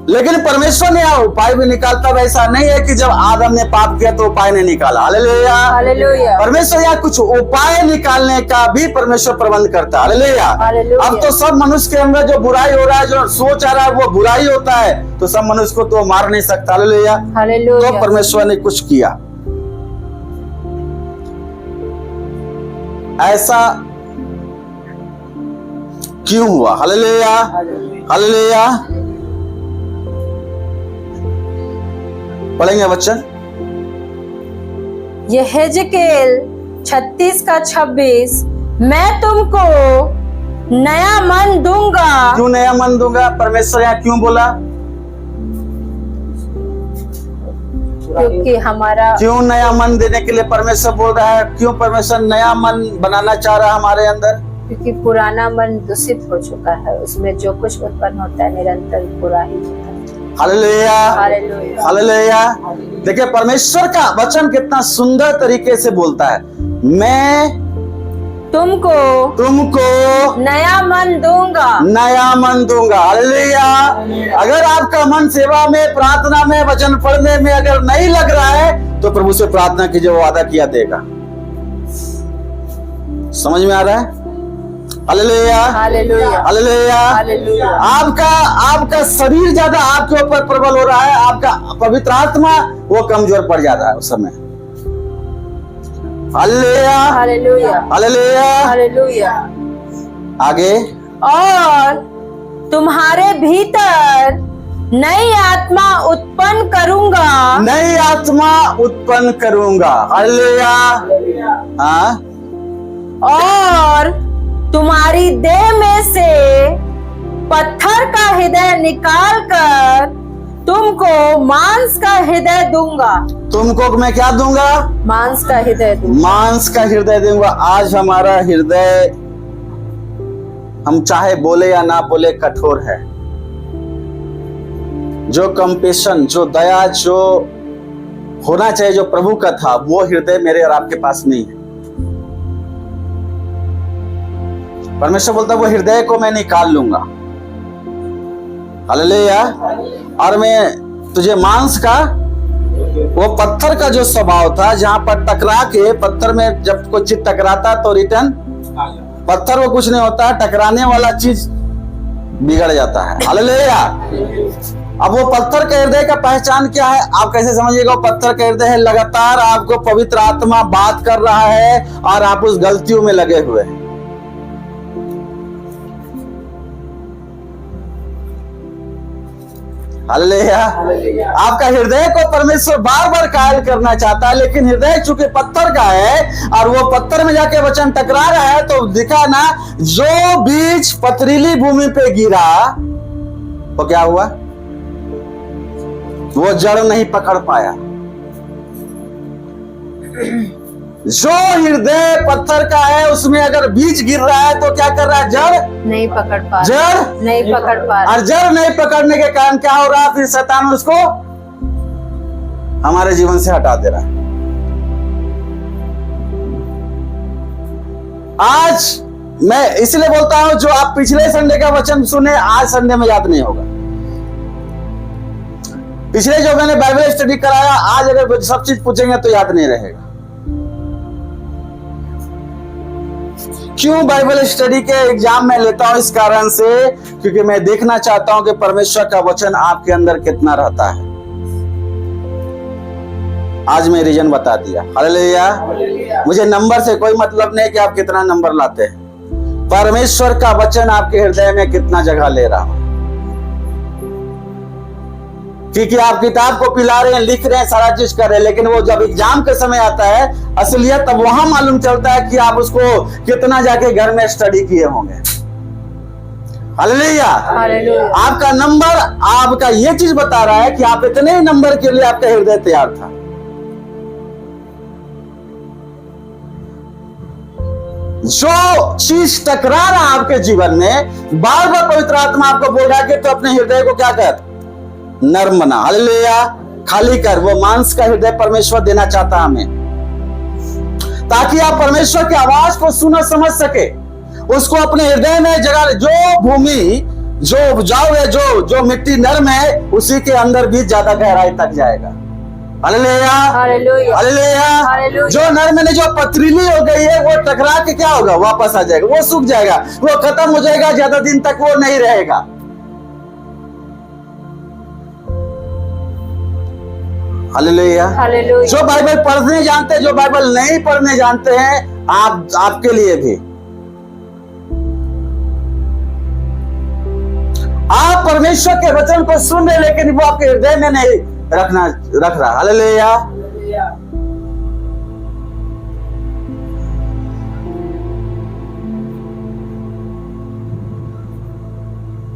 लेकिन परमेश्वर ने यहाँ उपाय भी निकालता, वैसा नहीं है कि जब आदम ने पाप किया तो उपाय नहीं निकाला। Hallelujah, hallelujah. परमेश्वर यहाँ कुछ उपाय निकालने का भी परमेश्वर प्रबंध करता है। हालेलुया। हालेलुया। अब तो सब मनुष्य के अंदर जो बुराई हो रहा है, जो सोच आ रहा है वो बुराई होता है, तो सब मनुष्य को तो मार नहीं सकता। हालेलुया। हालेलुया। तो परमेश्वर ने कुछ किया ऐसा, क्यों हुआ? Hallelujah, hallelujah. पढ़ेंगे बच्चन, यहेजकेल 36:26, मैं तुमको नया मन दूंगा। क्यों नया मन दूंगा? परमेश्वर यहाँ क्यों बोला? क्योंकि हमारा, क्यों नया मन देने के लिए परमेश्वर बोल रहा है? क्यों परमेश्वर नया मन बनाना चाह रहा है हमारे अंदर? क्योंकि पुराना मन दूषित हो चुका है, उसमें जो कुछ उत्पन्न होता है निरंतर बुरा ही होता है। Hallelujah, hallelujah, hallelujah. देखिए परमेश्वर का वचन कितना सुंदर तरीके से बोलता है, मैं तुमको नया मन दूंगा, नया मन दूंगा। हालेलुया। अगर आपका मन सेवा में, प्रार्थना में, वचन पढ़ने में अगर नहीं लग रहा है, तो प्रभु से प्रार्थना कीजिए, वो वादा किया देगा। समझ में आ रहा है? Hallelujah, hallelujah, hallelujah. हालेलुया। आपका शरीर ज्यादा आपके ऊपर प्रबल हो रहा है, आपका पवित्र आत्मा वो कमजोर पड़ जाता है उस समय। Hallelujah, hallelujah, hallelujah. हालेलुया। आगे, और तुम्हारे भीतर नई आत्मा उत्पन्न करूंगा, नई आत्मा उत्पन्न करूंगा। हालेलुया। हाँ, और तुम्हारी देह में से पत्थर का हृदय निकाल कर तुमको मांस का हृदय दूंगा। तुमको मैं क्या दूंगा? मांस का हृदय दूंगा। मांस का हृदय दूंगा। आज हमारा हृदय, हम चाहे बोले या ना बोले, कठोर है। जो कंपेशन, जो दया, जो होना चाहिए, जो प्रभु का था, वो हृदय मेरे और आपके पास नहीं है। परमेश्वर बोलता है वो हृदय को मैं निकाल लूंगा। हालेलुया। और मैं तुझे मांस का, वो पत्थर का जो स्वभाव था, जहां पर टकरा के, पत्थर में जब कोई चीज टकराता तो रिटर्न, पत्थर वो कुछ नहीं होता, टकराने वाला चीज बिगड़ जाता है। हालेलुया। अब वो पत्थर के हृदय का पहचान क्या है? आप कैसे समझिएगा? पत्थर का हृदय है, लगातार आपको पवित्र आत्मा बात कर रहा है और आप उस गलतियों में लगे हुए हैं। हालेलुया। आपका हृदय को परमेश्वर बार बार कायल करना चाहता है, लेकिन हृदय चूंकि पत्थर का है और वो पत्थर में जाके वचन टकरा रहा है, तो दिखा ना, जो बीज पथरीली भूमि पे गिरा वो क्या हुआ, वो जड़ नहीं पकड़ पाया। जो हृदय पत्थर का है उसमें अगर बीज गिर रहा है तो क्या कर रहा है, जड़ नहीं पकड़ पा रहा, जड़ नहीं पकड़ पा रहा। और जड़ नहीं पकड़ने के कारण क्या हो रहा है, फिर शैतान उसको हमारे जीवन से हटा दे रहा है। आज मैं इसलिए बोलता हूं, जो आप पिछले संडे का वचन सुने आज संडे में याद नहीं होगा। पिछले जो मैंने बाइबल स्टडी कराया, आज अगर सब चीज पूछेंगे तो याद नहीं रहेगा। क्यों बाइबल स्टडी के एग्जाम में लेता हूं, इस कारण से क्योंकि मैं देखना चाहता हूं कि परमेश्वर का वचन आपके अंदर कितना रहता है। आज मैं रीजन बता दिया। हालेलुया। मुझे नंबर से कोई मतलब नहीं कि आप कितना नंबर लाते हैं, परमेश्वर का वचन आपके हृदय में कितना जगह ले रहा है। क्योंकि आप किताब को पिला रहे हैं, लिख रहे हैं, सारा चीज कर रहे हैं, लेकिन वो जब एग्जाम के समय आता है असलियत, तब वहां मालूम चलता है कि आप उसको कितना जाके घर में स्टडी किए होंगे। हालेलुया। आपका नंबर आपका ये चीज बता रहा है कि आप इतने ही नंबर के लिए आपका हृदय तैयार था। जो चीज टकरा रहा है आपके जीवन में, बार बार पवित्र आत्मा आपको बोल रहा है कि तो अपने हृदय को क्या कर, नर्म बना। हालेलुया। खाली कर। वो मांस का हृदय परमेश्वर देना चाहता हमें, ताकि आप परमेश्वर की आवाज को सुन समझ सके, उसको अपने हृदय में जगह। जो भूमि जो उपजाऊ है, जो मिट्टी नर्म है, उसी के अंदर भी ज्यादा गहराई तक जाएगा। हालेलुया। हालेलुया। जो नर्म ने जो पथरीली हो गई है, वो टकरा के क्या होगा, वापस आ जाएगा, वो सूख जाएगा, वो खत्म हो जाएगा, ज्यादा दिन तक वो नहीं रहेगा। हालेलुया। जो बाइबल पढ़ने जानते हैं, जो बाइबल नहीं पढ़ने जानते हैं, आपके लिए भी आप परमेश्वर के वचन को सुन रहे, लेकिन वो आपके हृदय में नहीं रख रहा। हालेलुया।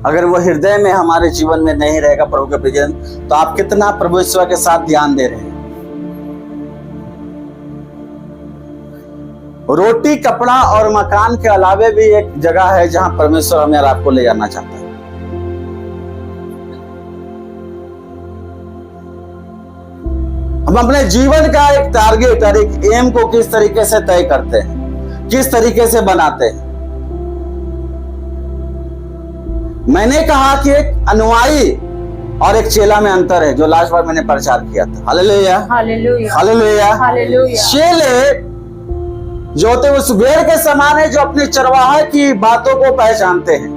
अगर वो हृदय में हमारे जीवन में नहीं रहेगा प्रभु के प्रियजन, तो आप कितना प्रभु ईश्वर के साथ ध्यान दे रहे हैं। रोटी, कपड़ा और मकान के अलावे भी एक जगह है जहां परमेश्वर हमें और आपको ले जाना चाहता है। हम अपने जीवन का एक टारगेट और एक एम को किस तरीके से तय करते हैं, किस तरीके से बनाते हैं। मैंने कहा कि एक अनुयायी और एक चेला में अंतर है, जो लास्ट बार मैंने प्रचार किया था। हालेलुया। हालेलुया। चेले जो होते उस भेड़ के समान है, जो अपने चरवाहे की बातों को पहचानते हैं।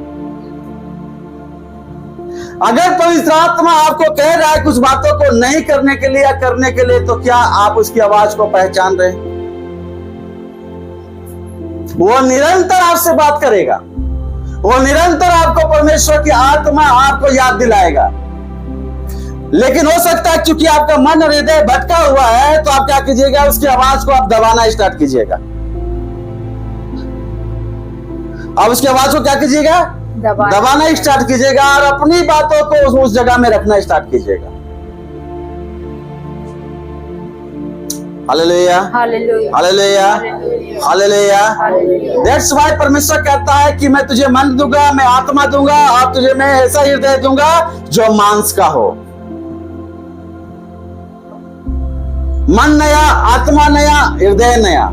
अगर पवित्र आत्मा आपको कह रहा है कुछ बातों को नहीं करने के लिए या करने के लिए, तो क्या आप उसकी आवाज को पहचान रहे हैं? वो निरंतर आपसे बात करेगा, वो निरंतर आपको परमेश्वर की आत्मा आपको याद दिलाएगा। लेकिन हो सकता है क्योंकि आपका मन और हृदय भटका हुआ है, तो आप क्या कीजिएगा, उसकी आवाज को आप दबाना स्टार्ट कीजिएगा। आप उसकी आवाज को क्या कीजिएगा, दबाना स्टार्ट कीजिएगा, और अपनी बातों को उस जगह में रखना स्टार्ट कीजिएगा। Hallelujah. Hallelujah. Hallelujah. That's why परमेश्वर कहता है कि मैं तुझे मन दूंगा, मैं आत्मा दूंगा, और तुझे मैं ऐसा हृदय दूंगा जो मांस का हो। मन नया, आत्मा नया, हृदय नया।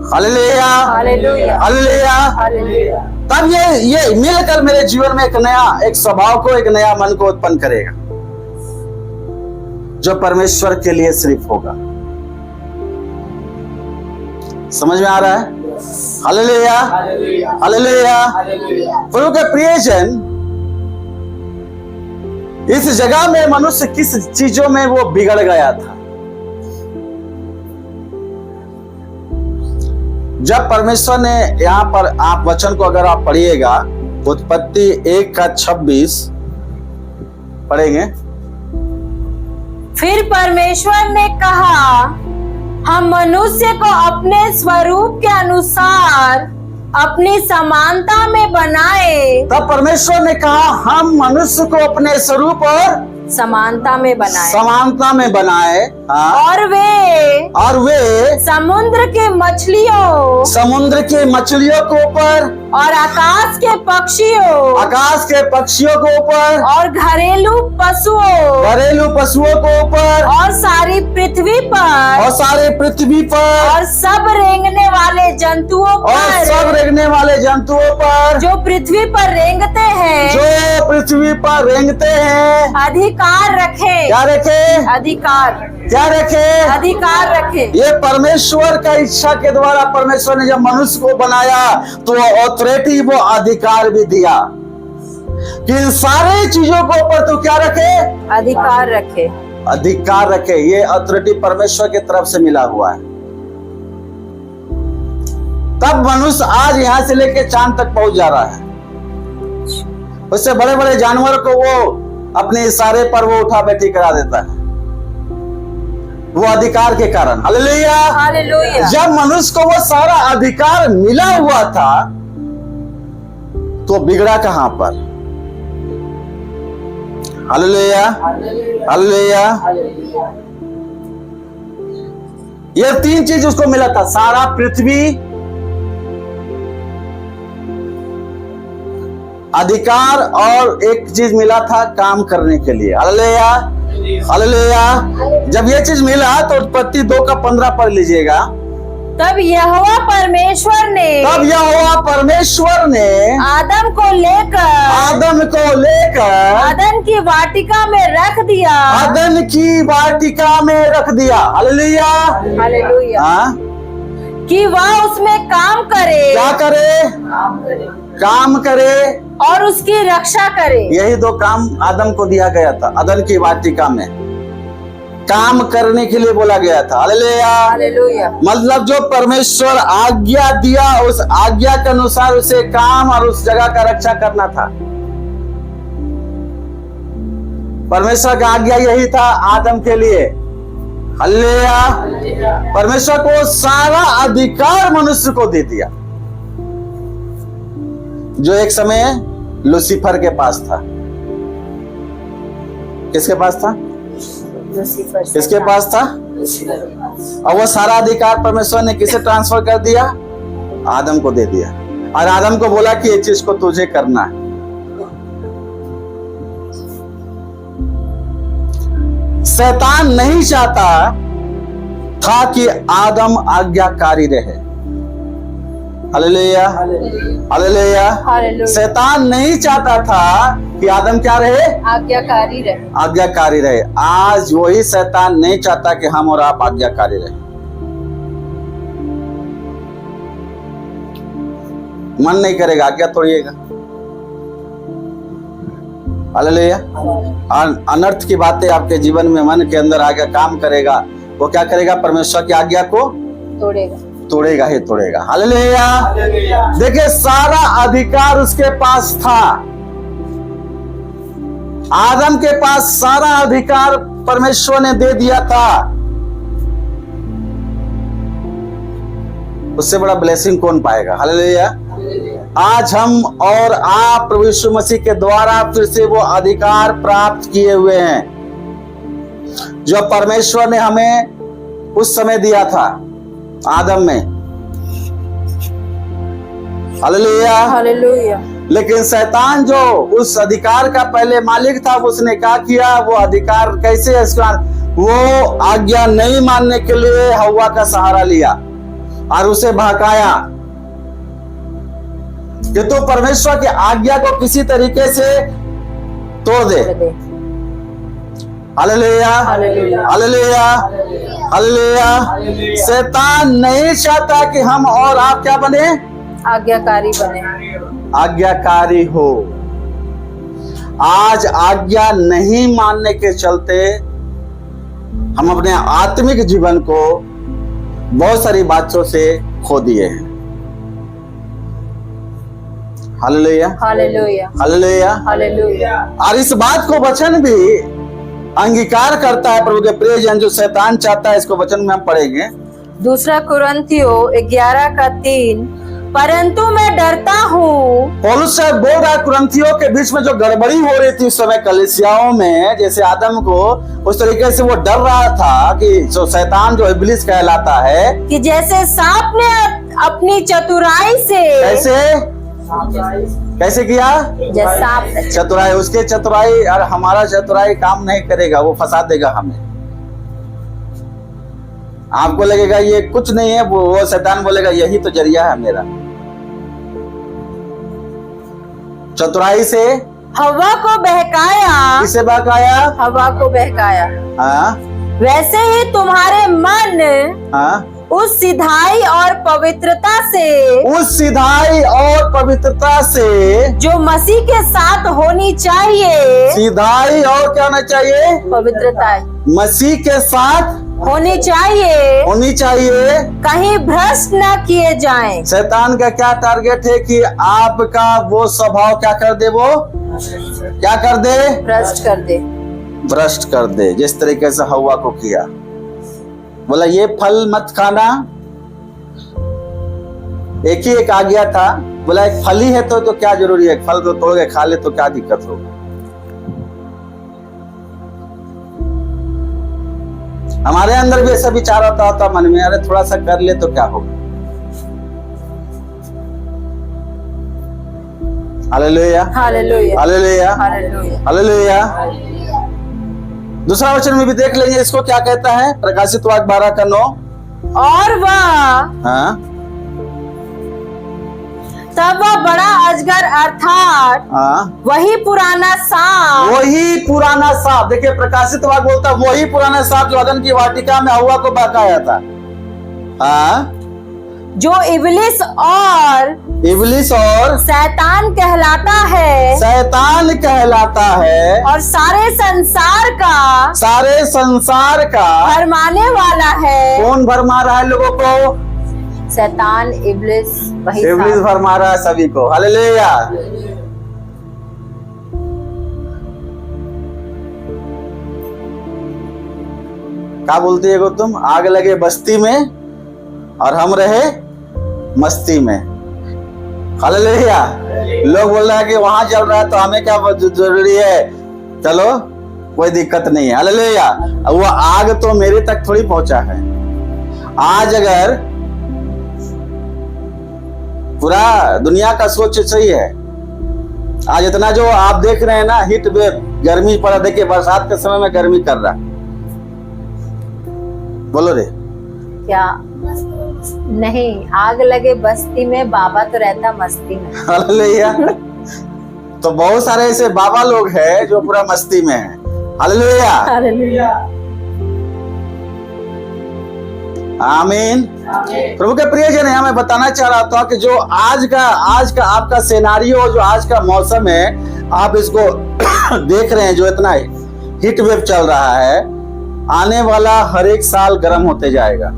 हालेलुया। हालेलुया। तब ये मिलकर मेरे जीवन में एक स्वभाव को, एक नया मन को उत्पन्न करेगा, जो परमेश्वर के लिए सिर्फ होगा। समझ में आ रहा है? हालेलुया। हालेलुया। प्रभु के प्रियजन, इस जगह में मनुष्य किस चीजों में वो बिगड़ गया था। जब परमेश्वर ने यहाँ पर आप वचन को अगर आप पढ़िएगा, उत्पत्ति 1:26 पढ़ेंगे। फिर परमेश्वर ने कहा, हम मनुष्य को अपने स्वरूप के अनुसार अपनी समानता में बनाए। तब परमेश्वर ने कहा हम मनुष्य को अपने स्वरूप और समानता में बनाए। समानता में बनाए। हाँ। और वे समुद्र के मछलियों के मछलियों के ऊपर और आकाश के पक्षियों के ऊपर और घरेलू पशुओं के ऊपर और सारी पृथ्वी पर और सब रेंगने वाले जंतुओं पर जो पृथ्वी पर रेंगते हैं अधिकार रखे। क्या रखे? अधिकार रखे। ये परमेश्वर का इच्छा के द्वारा परमेश्वर ने जब मनुष्य को बनाया तो ऑथोरिटी, वो अधिकार भी दिया कि इन सारे चीजों के ऊपर तो क्या रखे? अधिकार रखे। ये ऑथोरिटी परमेश्वर की तरफ से मिला हुआ है। तब मनुष्य आज यहाँ से लेके चांद तक पहुंच जा रहा है। उससे बड़े बड़े जानवरों को वो अपने इशारे पर वो उठा बैठी करा देता है, वो अधिकार के कारण। हालेलुया। जब मनुष्य को वो सारा अधिकार मिला हुआ था तो बिगड़ा कहां पर? हालेलुया। ये 3 चीज उसको मिला था, सारा पृथ्वी, अधिकार और एक चीज मिला था काम करने के लिए। हालेलुया। जब ये चीज मिला तो उत्पत्ति 2:15 पढ़ लीजिएगा। तब यहोवा परमेश्वर ने आदम को लेकर अदन की वाटिका में रख दिया। हालेलुया। कि वह उसमें काम करे। क्या करे? काम करे और उसकी रक्षा करे। यही 2 काम आदम को दिया गया था। अदन की वाटिका में काम करने के लिए बोला गया था। हालेलुया। मतलब जो परमेश्वर आज्ञा दिया, उस आज्ञा के अनुसार उसे काम और उस जगह का रक्षा करना था। परमेश्वर का आज्ञा यही था आदम के लिए। हालेलुया। परमेश्वर को सारा अधिकार मनुष्य को दे दिया, जो एक समय लूसीफर के पास था। किसके पास था? किसके पास था? और वो सारा अधिकार परमेश्वर ने किसे ट्रांसफर कर दिया? आदम को दे दिया। और आदम को बोला कि ये चीज को तुझे करना है। शैतान नहीं चाहता था कि आदम आज्ञाकारी रहे। हालेलुया। शैतान नहीं चाहता था कि आदम क्या रहे? आज्ञाकारी रहे। आज वही शैतान नहीं चाहता कि हम और आप आज्ञाकारी रहे। मन नहीं करेगा, आज्ञा तोड़िएगा। हालेलुया। अनर्थ की बातें आपके जीवन में मन के अंदर आगे काम करेगा, वो क्या करेगा? परमेश्वर की आज्ञा को तोड़ेगा ही तोड़ेगा। हालेलुया। देखिए, सारा अधिकार उसके पास था। आदम के पास सारा अधिकार परमेश्वर ने दे दिया था। उससे बड़ा ब्लेसिंग कौन पाएगा? हालेलुया। आज हम और आप प्रभु यीशु मसीह के द्वारा फिर से वो अधिकार प्राप्त किए हुए हैं जो परमेश्वर ने हमें उस समय दिया था आदम में। हालेलुया। लेकिन शैतान जो उस अधिकार का पहले मालिक था, उसने क्या किया? वो अधिकार कैसे? वो आज्ञा नहीं मानने के लिए हव्वा का सहारा लिया और उसे बहकाया कि तू परमेश्वर की आज्ञा को किसी तरीके से तोड़ दे। हालेलुया। हालेलुया। हालेलुया। शैतान नहीं चाहता कि हम और आप क्या बने? आज्ञाकारी बने, आज्ञाकारी हो। आज आज्ञा नहीं मानने के चलते हम अपने आत्मिक जीवन को बहुत सारी बातों से खो दिए हैं। Hallelujah hallelujah hallelujah. हालेलुया। और इस बात को वचन भी अंगीकार करता है प्रभु के प्रिय जन, जो शैतान चाहता है, इसको वचन में हम पढ़ेंगे। दूसरा कुरिन्थियों 11:3, परंतु मैं डरता हूँ। पौलुस साहब बोल रहा है कुरिन्थियों के बीच में जो गड़बड़ी हो रही थी उस समय कलीसियाओं में, जैसे आदम को उस तरीके से वो डर रहा था कि जो शैतान जो इब्लिस कहलाता है, कि जैसे सांप ने अपनी चतुराई से कैसे किया, जैसे सांप चतुराई, उसके चतुराई और हमारा चतुराई काम नहीं करेगा, वो फंसा देगा हमें। आपको लगेगा ये कुछ नहीं है, वो शैतान बोलेगा यही तो जरिया है मेरा। चतुराई से हवा को बहकाया। किसे बहकाया? हवा को बहकाया। हाँ वैसे ही तुम्हारे मन हाँ उस सिधाई और पवित्रता से, उस सिधाई और पवित्रता से जो मसीह के साथ होनी चाहिए, सिधाई और क्या होना चाहिए? पवित्रता मसीह के साथ होनी चाहिए, कहीं भ्रष्ट न किए जाएं। शैतान का क्या टारगेट है कि आपका वो स्वभाव क्या कर दे, वो क्या कर दे? भ्रष्ट कर दे, भ्रष्ट कर दे। जिस तरीके से हवा को किया, बोला ये फल मत खाना, एक ही एक आज्ञा था, बोला एक फल ही है तो क्या जरूरी है, फल तो तोड़ के खा ले तो क्या दिक्कत होगी। हमारे अंदर भी ऐसा विचार आता होता मन में, अरे थोड़ा सा कर ले तो क्या होगा। Hallelujah hallelujah hallelujah hallelujah hallelujah. दूसरा वचन में भी देख लेंगे इसको क्या कहता है, प्रकाशित वाक्य 12:9। और वह हाँ तब वह बड़ा अजगर अर्थात हाँ वही पुराना सांप, वही पुराना सांप, देखिए प्रकाशित वाक्य बोलता है वही पुराना सांप जो अदन की वाटिका में हवा को बहकाया था। हाँ जो इब्लिस और शैतान कहलाता है और सारे संसार का भरमाने वाला है। कौन भरमा रहा है लोगों को? शैतान, इब्लिस, वही इब्लिस सांप। भरमा रहा है सभी को। हालेलुया। क्या बोलती है तुम? आग लगे बस्ती में और हम रहे मस्ती में। हालेलुया। लोग बोल रहे हैं कि वहां चल रहा है तो हमें क्या जरूरी है, चलो कोई दिक्कत नहीं है। हालेलुया। वो आग तो मेरे तक थोड़ी पहुंचा है। आज अगर पूरा दुनिया का सोच सही है, आज इतना जो आप देख रहे हैं ना हीट वेव, गर्मी पड़ा, देखिए बरसात के समय में गर्मी कर रहा, बोलो रे क्या नहीं, आग लगे बस्ती में, बाबा तो रहता मस्ती में। हालेलुया। तो बहुत सारे ऐसे बाबा लोग हैं जो पूरा मस्ती में हैं। हालेलुया हालेलुया आमीन। प्रभु के प्रियजन, मैं बताना चाह रहा था कि जो आज का आपका सिनेरियो, जो आज का मौसम है, आप इसको देख रहे हैं, जो इतना हीट वेव चल रहा है, आने वाला हर एक साल गर्म होते जाएगा।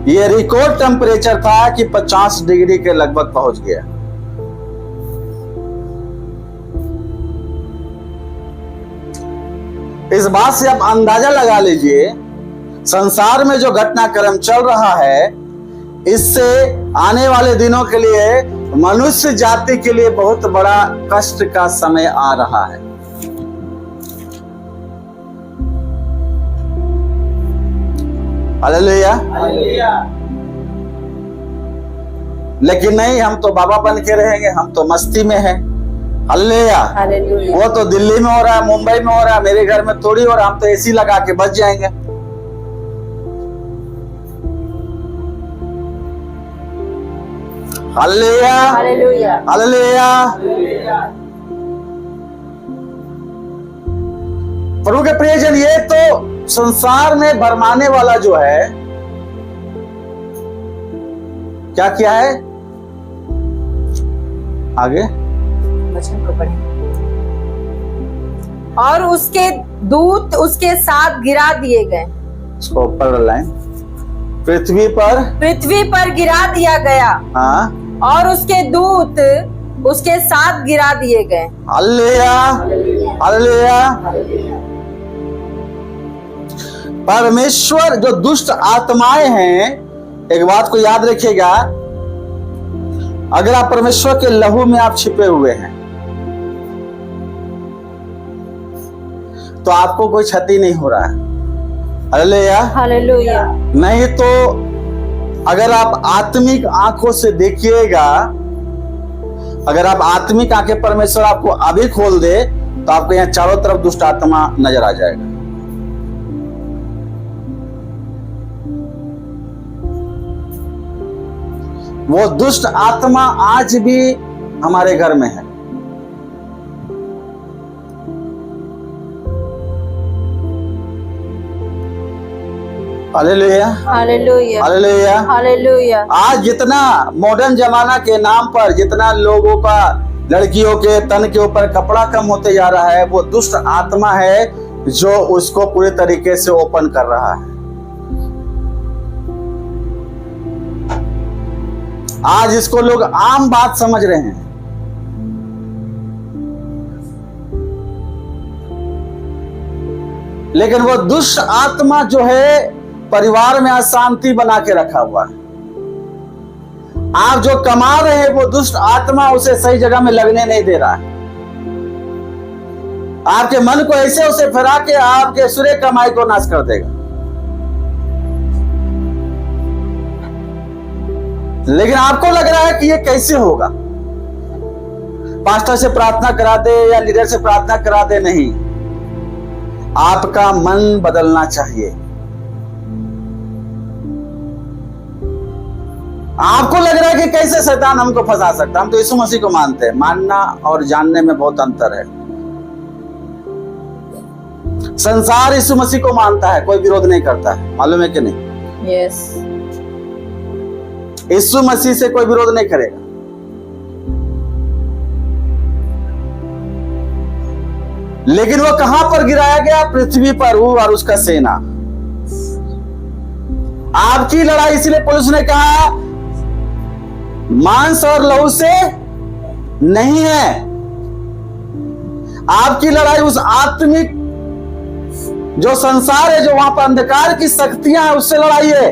ये रिकॉर्ड टेम्परेचर था कि 50 डिग्री के लगभग पहुंच गया। इस बात से आप अंदाजा लगा लीजिए संसार में जो घटनाक्रम चल रहा है, इससे आने वाले दिनों के लिए मनुष्य जाति के लिए बहुत बड़ा कष्ट का समय आ रहा है। हालेलुया। लेकिन नहीं, हम तो बाबा बन के रहेंगे, हम तो मस्ती में हैं। हालेलुया। वो तो दिल्ली में हो रहा है, मुंबई में हो रहा है, मेरे घर में थोड़ी हो रहा, हम तो एसी लगा के बच जाएंगे। Hallelujah hallelujah hallelujah. प्रभु के प्रियजन, ये तो संसार में भरमाने वाला जो है, क्या किया है? आगे वचन को पढ़ें। और उसके दूत उसके साथ गिरा दिए गए। इसको ऊपर लाइन, पृथ्वी पर गिरा दिया गया। हाँ और उसके दूत उसके साथ गिरा दिए गए। Hallelujah, hallelujah. परमेश्वर जो दुष्ट आत्माएं हैं, एक बात को याद रखिएगा, अगर आप परमेश्वर के लहू में आप छिपे हुए हैं तो आपको कोई क्षति नहीं हो रहा है। Hallelujah, hallelujah. नहीं तो अगर आप आत्मिक आंखों से देखिएगा, अगर आप आत्मिक आंखें परमेश्वर आपको अभी खोल दे तो आपको यहाँ चारों तरफ दुष्ट आत्मा नजर आ जाएगा। वो दुष्ट आत्मा आज भी हमारे घर में है। Hallelujah, hallelujah, hallelujah, hallelujah. आज जितना मॉडर्न जमाना के नाम पर जितना लोगों का लड़कियों के तन के ऊपर कपड़ा कम होते जा रहा है, वो दुष्ट आत्मा है जो उसको पूरे तरीके से ओपन कर रहा है। आज इसको लोग आम बात समझ रहे हैं, लेकिन वो दुष्ट आत्मा जो है परिवार में अशांति बना के रखा हुआ है। आप जो कमा रहे हैं वो दुष्ट आत्मा उसे सही जगह में लगने नहीं दे रहा है। आपके मन को ऐसे उसे फिरा के आपके सूर्य कमाई को नाश कर देगा। लेकिन आपको लग रहा है कि ये कैसे होगा, पास्टर से प्रार्थना करा दे या लीडर से प्रार्थना करा दे, नहीं, आपका मन बदलना चाहिए। आपको लग रहा है कि कैसे शैतान हमको फंसा सकता है, हम तो यीशु मसीह को मानते हैं। मानना और जानने में बहुत अंतर है। संसार यीशु मसीह को मानता है, कोई विरोध नहीं करता है, मालूम है कि नहीं? यस। यीशु मसीह से कोई विरोध नहीं करेगा। लेकिन वो कहां पर गिराया गया? पृथ्वी पर, वो और उसका सेना। आपकी लड़ाई, इसलिए पुलिस ने कहा मांस और लहू से नहीं है। आपकी लड़ाई उस आत्मिक जो संसार है, जो वहां पर अंधकार की शक्तियां हैं, उससे लड़ाई है।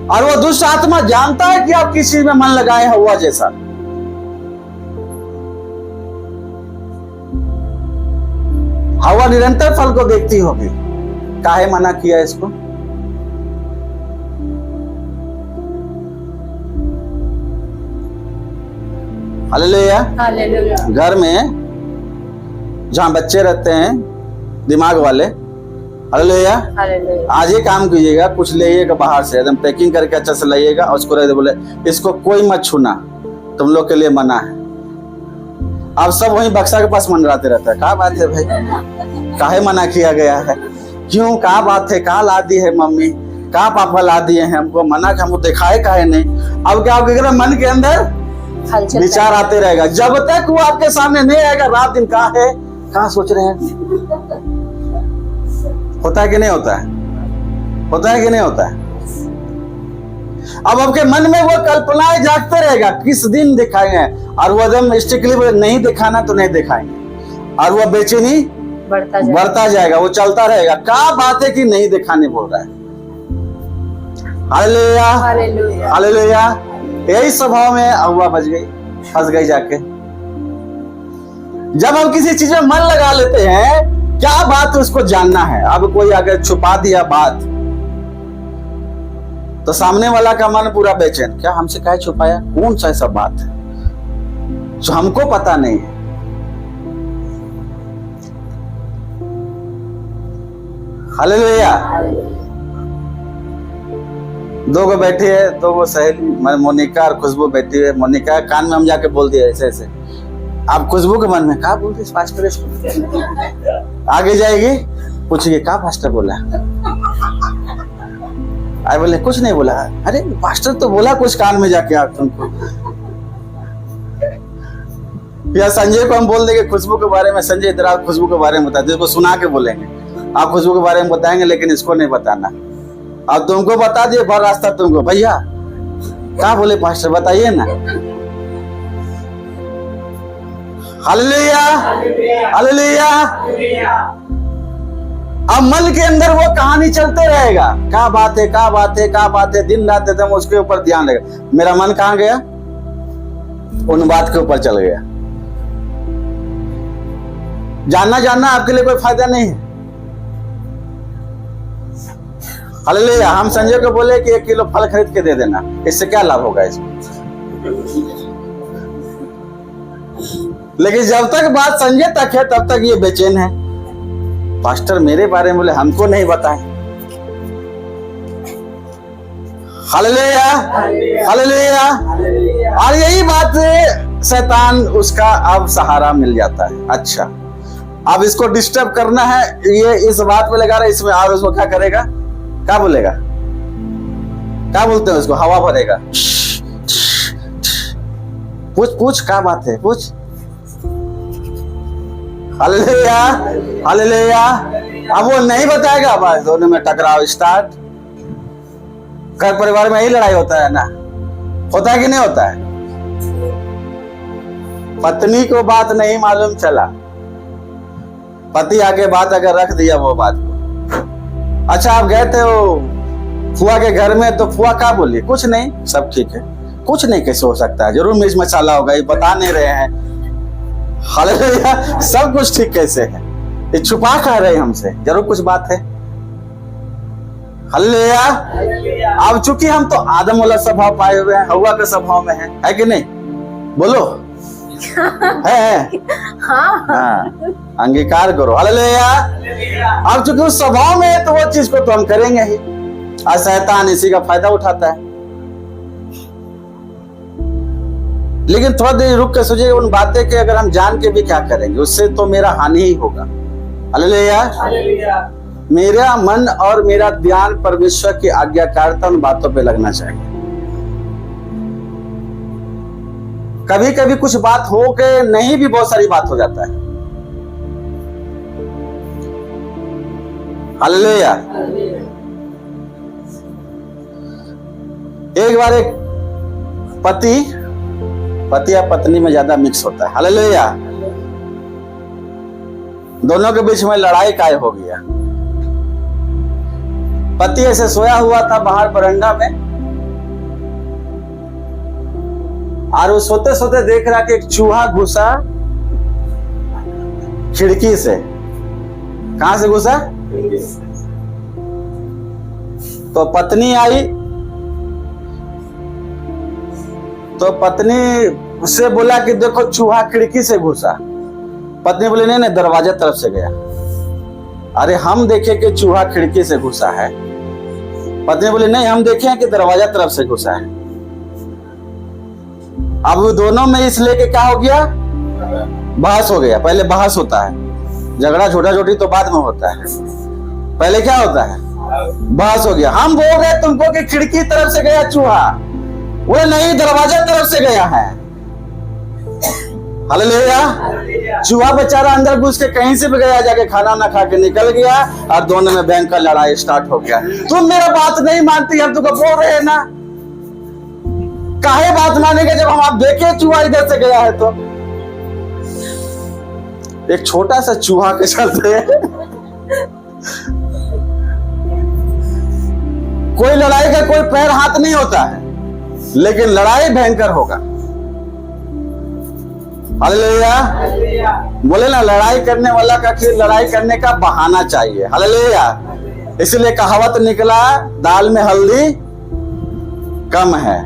और वो दुष्ट आत्मा जानता है कि आप किस चीज में मन लगाए हैं, हुआ जैसा। हवा निरंतर फल को देखती होगी, काहे मना किया इसको? Hallelujah, hallelujah. घर में जहां बच्चे रहते हैं दिमाग वाले, हालेलुया, हालेलुया। आज ये काम कीजिएगा, कुछ लाइएगा बाहर से, एकदम पैकिंग करके अच्छा से लाइएगा और उसको रख दे, बोले इसको कोई मत छूना, तुम लोग के लिए मना है। अब सब वही बक्सा के पास मंडराते रहता है, क्या बात है भाई, काहे मना किया गया है, क्यों, क्या बात है, कहाँ ला दी है मम्मी, कहाँ पापा ला दिए हैं हमको, मना कि हमको दिखाए काहे नहीं। अब क्या होगा, मन के अंदर विचार आते रहेगा, जब तक वो आपके सामने नहीं आएगा, रात दिन कहाँ है, कहाँ सोच रहे हैं। होता है कि नहीं होता है? होता है कि नहीं होता है? अब आपके मन में वो कल्पनाएं जागते रहेगा, किस दिन दिखाएंगे, और वो एकदम स्ट्रिक्टली नहीं दिखाना तो नहीं दिखाएंगे, और वो बेचैनी बढ़ता जाएगा, वो चलता रहेगा, क्या बात है कि नहीं दिखाने बोल रहा है। Hallelujah, hallelujah, hallelujah. यही स्वभाव में अहुआ फंस गई जाके। जब हम किसी चीज में मन लगा लेते हैं, क्या बात है उसको जानना है। अब कोई अगर छुपा दिया बात तो सामने वाला का मन पूरा बेचैन, क्या हमसे क्या छुपाया, कौन सा ऐसा बात है जो हमको पता नहीं है। हालेलुया। दो गो बैठी है, दो गो सहेली, मोनिका और खुशबू बैठी है। मोनिका कान में हम जाके बोल दिया ऐसे ऐसे, आप खुशबू के मन में क्या बोल रही पास्टर, आगे जाएगी पूछिए क्या पास्टर बोला, आए बोले कुछ नहीं बोला, अरे पास्टर तो बोला कुछ कान में जाके आप तुमको। या संजय को हम बोल देंगे खुशबू के बारे में, संजय इधर आप खुशबू के बारे में बता दे, इसको सुना के बोलेंगे, आप खुशबू के बारे में बताएंगे लेकिन इसको नहीं बताना। अब तुमको बता दिए भर रास्ता तुमको। भैया क्या बोले पास्टर, बताइए ना। Hallelujah hallelujah. अब मन के अंदर वो कहानी चलते रहेगा, क्या बात है क्या बात है क्या बात है, दिन रात एकदम उसके ऊपर ध्यान रहेगा। मेरा मन कहाँ गया, उन बात के ऊपर चल गया। जानना आपके लिए कोई फायदा नहीं है। हालेलुया। हम संजय को बोले कि 1 किलो फल खरीद के दे देना, इससे क्या लाभ होगा इसमें। लेकिन जब तक बात संजय तक है तब तक ये बेचैन है। पास्टर मेरे बारे में बोले, हमको नहीं बताए। Hallelujah hallelujah. और यही बात शैतान उसका अब सहारा मिल जाता है। अच्छा, अब इसको डिस्टर्ब करना है, ये इस बात पे लगा रहा है, इसमें और उसको क्या करेगा, क्या बोलेगा, क्या बोलते हैं उसको, हवा भरेगा। पूछ क्या बात है, पूछ। Hallelujah hallelujah. अब वो नहीं बताएगा, बस दोनों में टकराव स्टार्ट। घर परिवार में यही लड़ाई होता है ना, होता है कि नहीं होता है। पत्नी को बात नहीं मालूम चला, पति आके बात अगर रख दिया वो बात को। अच्छा, आप गए थे वो फुआ के घर में, तो फुआ क्या बोली, कुछ नहीं, सब ठीक है। कुछ नहीं कैसे हो सकता है, जरूर मिर्च मसाला होगा, ये बता नहीं रहे हैं। हालेलुया। सब कुछ ठीक कैसे है, ये छुपा कह रहे हैं हमसे, जरूर कुछ बात है। हालेलुया। अब चूंकि हम तो आदम वाला स्वभाव पाए हुए हैं, हवा के स्वभाव में है कि नहीं, बोलो। है हाँ, अंगीकार करो। हालेलुया। अब चूंकि उस स्वभाव में है तो वो चीज को तो हम करेंगे ही, और शैतान इसी का फायदा उठाता है। लेकिन थोड़ा देर रुक के सोचिए, उन बातें के अगर हम जान के भी क्या करेंगे, उससे तो मेरा हानि ही होगा। हालेलुया। मेरा मन और मेरा ध्यान परमेश्वर की आज्ञाकारिता उन बातों पे लगना चाहिए। कभी कभी कुछ बात हो के नहीं भी बहुत सारी बात हो जाता है। हालेलुया। एक बार एक पति या पत्नी में ज्यादा मिक्स होता है। हालेलुया। दोनों के बीच में लड़ाई काय हो गया। पति ऐसे सोया हुआ था बाहर बरंडा में, और वो सोते सोते देख रहा कि एक चूहा घुसा खिड़की से। कहां से घुसा? तो पत्नी आई, तो पत्नी उससे बोला कि देखो चूहा खिड़की से घुसा। पत्नी बोली नहीं दरवाजे तरफ से गया। अरे हम देखे कि चूहा खिड़की से घुसा है। पत्नी बोली नहीं, हम देखे कि दरवाजा तरफ से घुसा है। अब दोनों में इस लेके क्या हो गया, बहस हो गया। पहले बहस होता है, झगड़ा छोटा छोटी तो बाद में होता है, पहले क्या होता है, बहस हो गया। हम बोल रहे तुमको कि खिड़की तरफ से गया चूहा, वो नहीं दरवाजा तरफ से गया है। हालेलुया। चूहा बेचारा अंदर घुस के कहीं से भी गया, जाके खाना ना खा के निकल गया, और दोनों में भयंकर लड़ाई स्टार्ट हो गया। तुम मेरा बात नहीं मानती, हम तुमको बोल रहे हैं ना, काहे बात मानेंगे जब हम आप देखे चूहा इधर से गया है। तो एक छोटा सा चूहा के चलते कोई लड़ाई का कोई पैर हाथ नहीं होता है, लेकिन लड़ाई भयंकर होगा। हालेलुया। बोले ना, लड़ाई करने वाला का फिर लड़ाई करने का बहाना चाहिए। हालेलुया। इसलिए कहावत निकला, दाल में हल्दी कम है।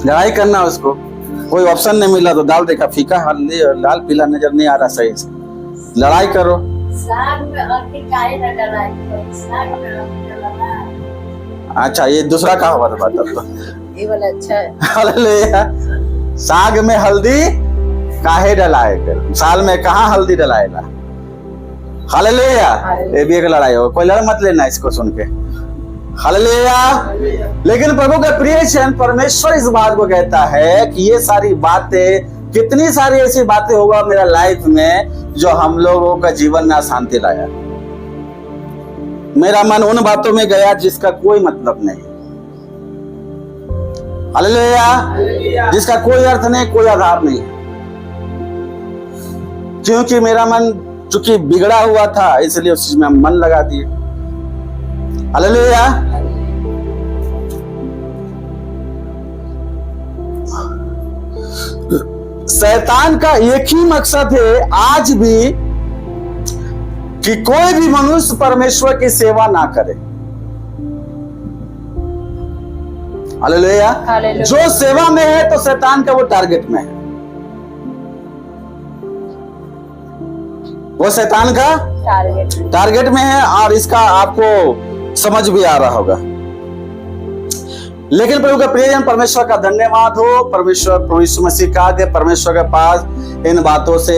लड़ाई करना उसको कोई ऑप्शन नहीं मिला तो दाल देखा फीका, हल्दी और लाल पीला नजर नहीं आ रहा सही से, लड़ाई करो। अच्छा, ये दूसरा कहावत बात तो ये वाला अच्छा है। हालेलुया। साग में हल्दी काहे डलाए, साल में कहाँ हल्दी डलाएगा। हालेलुया। ये भी एक लड़ाई हो, कोई लड़ मत लेना इसको सुन के। हालेलुया। लेकिन प्रभु के प्रिय जन, परमेश्वर इस बात को कहता है कि ये सारी बातें, कितनी सारी ऐसी बातें होगा मेरा लाइफ में जो हम लोगों का जीवन में अशांति लाया। मेरा मन उन बातों में गया जिसका कोई मतलब नहीं, हालेलुया, जिसका कोई अर्थ नहीं, कोई आधार नहीं, क्योंकि मेरा मन चूंकि बिगड़ा हुआ था इसलिए उस चीज में हम मन लगा दिए। हालेलुया। शैतान का एक ही मकसद है आज भी कि कोई भी मनुष्य परमेश्वर की सेवा ना करे। हालेलुया। जो सेवा में है तो शैतान का वो टारगेट में है, वो शैतान का टारगेट में है, और इसका आपको समझ भी आ रहा होगा। लेकिन प्रभु का प्रियजन, परमेश्वर का धन्यवाद हो, परमेश्वर प्रभु यीशु मसीह का के परमेश्वर के पास इन बातों से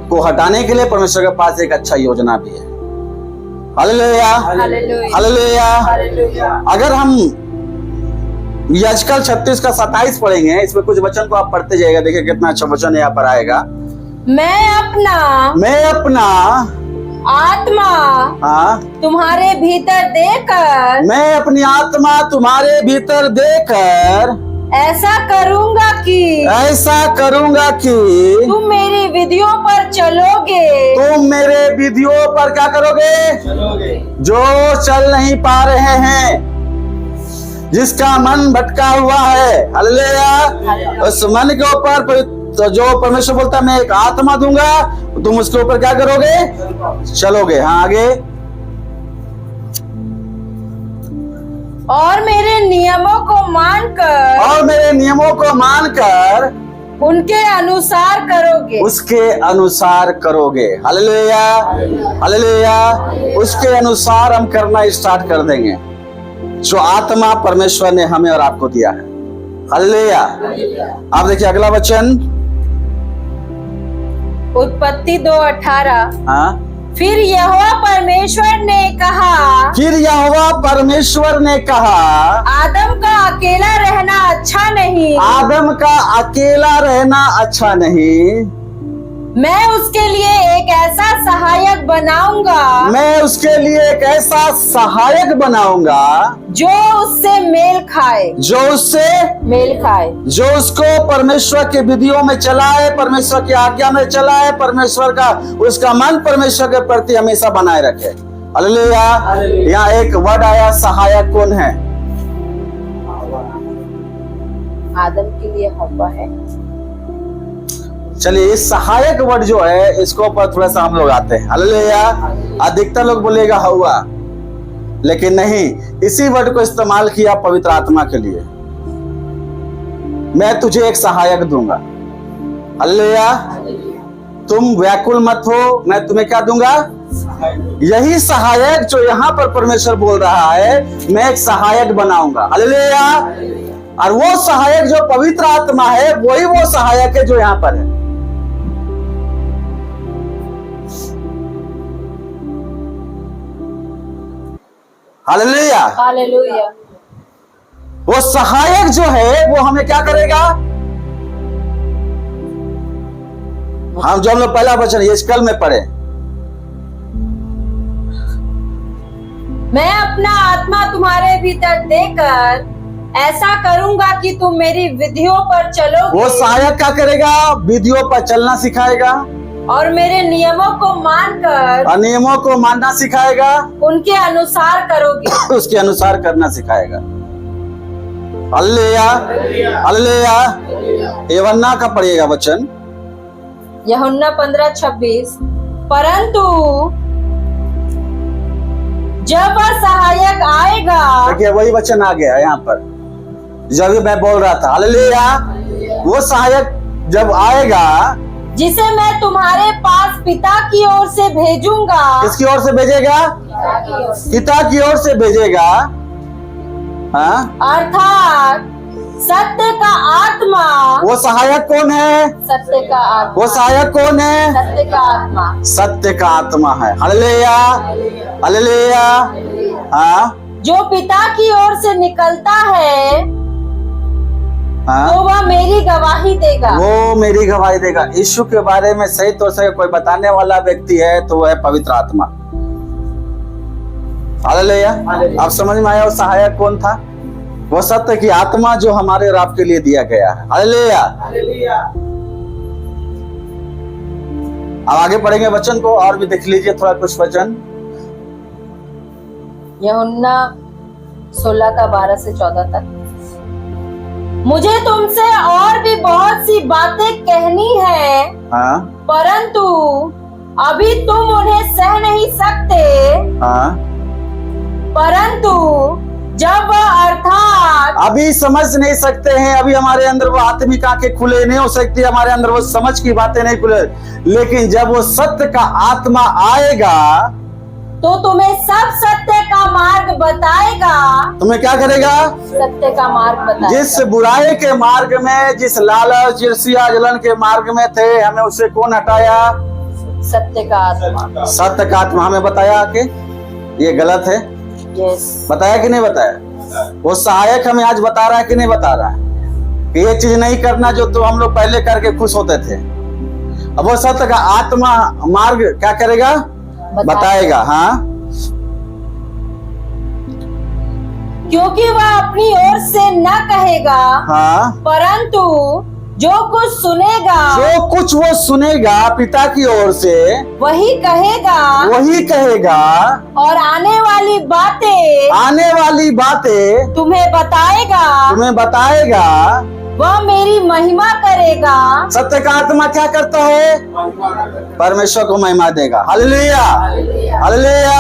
को हटाने के लिए परमेश्वर के पास एक अच्छा योजना भी है। Hallelujah, hallelujah. अगर हम याजकल 36 का 27 पढ़ेंगे, इसमें कुछ वचन को आप पढ़ते जाइएगा, देखिए कितना अच्छा वचन यहाँ पर आएगा। मैं अपना आत्मा तुम्हारे भीतर देकर, मैं अपनी आत्मा तुम्हारे भीतर देकर ऐसा करूंगा कि तुम मेरी विधियों पर चलोगे। तुम मेरे विधियों पर क्या करोगे? जो चल नहीं पा रहे हैं, जिसका मन भटका हुआ है, हालेलुया, उस मन के ऊपर तो जो परमेश्वर बोलता है मैं एक आत्मा दूंगा, तुम उसके ऊपर क्या करोगे? चलोगे। हाँ, आगे। और मेरे नियमों को मानकर उनके अनुसार करोगे। उसके अनुसार करोगे। Hallelujah, hallelujah. उसके अनुसार हम करना स्टार्ट कर देंगे जो आत्मा परमेश्वर ने हमें और आपको दिया है। हालेलुया। आप देखिए अगला वचन, उत्पत्ति 2:18। हाँ, फिर यहोवा परमेश्वर ने कहा, आदम का अकेला रहना अच्छा नहीं, मैं उसके लिए एक ऐसा सहायक बनाऊंगा जो उससे मेल खाए, जो उसको परमेश्वर के विधियों में चलाए, परमेश्वर की आज्ञा में चलाए, परमेश्वर का उसका मन परमेश्वर के प्रति हमेशा बनाए रखे। हालेलुया। यहाँ एक वर्ड आया, सहायक कौन है? आदम के लिए हव्वा है। चलिए, इस सहायक वर्ड जो है इसको ऊपर थोड़ा सा हम लोग आते हैं। हालेलुया। अधिकतर लोग बोलेगा हव्वा, लेकिन नहीं, इसी वर्ड को इस्तेमाल किया पवित्र आत्मा के लिए। मैं तुझे एक सहायक दूंगा। हालेलुया। तुम व्याकुल मत हो, मैं तुम्हें क्या दूंगा? यही सहायक जो यहाँ पर परमेश्वर बोल रहा है, मैं एक सहायक बनाऊंगा। हालेलुया। और वो सहायक जो पवित्र आत्मा है, वही वो सहायक है जो यहाँ पर है। Hallelujah, hallelujah. वो सहायक जो है वो हमें क्या करेगा? हम जो हम लोग पहला वचन याजकल में पढ़े, मैं अपना आत्मा तुम्हारे भीतर देकर ऐसा करूंगा कि तुम मेरी विधियों पर चलोगे। वो सहायक क्या करेगा? विधियों पर चलना सिखाएगा और मेरे नियमों को मानकर, और नियमों को मानना सिखाएगा, उनके अनुसार करोगे। उसके अनुसार करना सिखाएगा। Hallelujah, hallelujah. यूहन्ना का पढ़िएगा वचन, यूहन्ना 15:26। परंतु जब वह सहायक आएगा, देखिए वही वचन आ गया यहाँ पर जब मैं बोल रहा था। हालेलुया। वो सहायक जब आएगा, जिसे मैं तुम्हारे पास पिता की ओर से भेजूंगा। किसकी ओर से भेजेगा? पिता की ओर से भेजेगा। हाँ, अर्थात सत्य का आत्मा। वो सहायक कौन है? सत्य का आत्मा। वो सहायक कौन है? सत्य का आत्मा। सत्य का आत्मा है। Hallelujah, hallelujah. हाँ, जो पिता की ओर से निकलता है, हाँ, तो वह मेरी गवाही देगा। वो मेरी गवाही देगा। यीशु के बारे में सही तौर से कोई बताने वाला व्यक्ति है तो वह है पवित्र आत्मा। हालेलुया। आप समझ में आया वो सहायक कौन था? वो सत्य की आत्मा जो हमारे और आपके लिए दिया गया है। हालेलुया। अब आगे पढ़ेंगे वचन को, और भी देख लीजिए थोड़ा कुछ वचन। यूहन्ना 16 का 12 से 14 तक। मुझे तुमसे और भी बहुत सी बातें कहनी है, हाँ परंतु अभी तुम उन्हें सह नहीं सकते। हाँ, परंतु जब वह अर्थात अभी समझ नहीं सकते हैं, अभी हमारे अंदर वो आत्मिक आंखें खुले नहीं हो सकती, हमारे अंदर वो समझ की बातें नहीं खुले, लेकिन जब वो सत्य का आत्मा आएगा तो तुम्हें सब सत्य का मार्ग बताएगा। तुम्हें क्या करेगा? सत्य का मार्ग बताएगा। जिस बुराई के मार्ग में, जिस लालच ईर्ष्या जलन के मार्ग में थे, हमें उससे कौन हटाया? सत्य का आत्मा। सत्य का आत्मा हमें बताया कि ये गलत है। यस। बताया कि नहीं बताया? वो सहायक हमें आज बता रहा है कि नहीं बता रहा है कि ये चीज नहीं करना जो तो हम लोग पहले करके खुश होते थे। अब वो सत्य का आत्मा मार्ग क्या करेगा? बताएगा। हाँ, क्योंकि वह अपनी ओर से न कहेगा, हाँ, परंतु जो कुछ सुनेगा, जो कुछ वो सुनेगा पिता की ओर से वही कहेगा, वही कहेगा, और आने वाली बातें तुम्हें बताएगा। वह मेरी महिमा करेगा। सत्य का आत्मा क्या करता है? परमेश्वर को महिमा देगा। Hallelujah, hallelujah.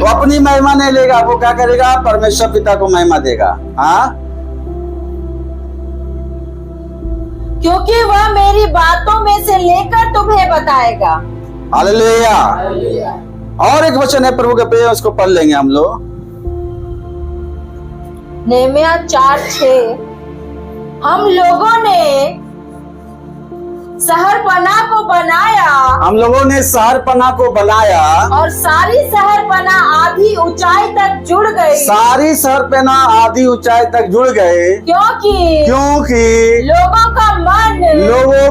वो अपनी महिमा नहीं लेगा, वो क्या करेगा? परमेश्वर पिता को महिमा देगा। हाँ, क्योंकि वह मेरी बातों में से लेकर तुम्हें बताएगा। हालेलुया। और एक वचन है प्रभु के प्रिय, उसको पढ़ लेंगे हम लोग। नेहमिया 4:6। हम लोगों ने शहरपनाह को बनाया, हम लोगों ने शहरपनाह को बनाया, और सारी शहरपनाह आधी ऊंचाई तक जुड़ गई। सारी शहरपनाह आधी ऊंचाई तक जुड़ गए, क्योंकि लोगों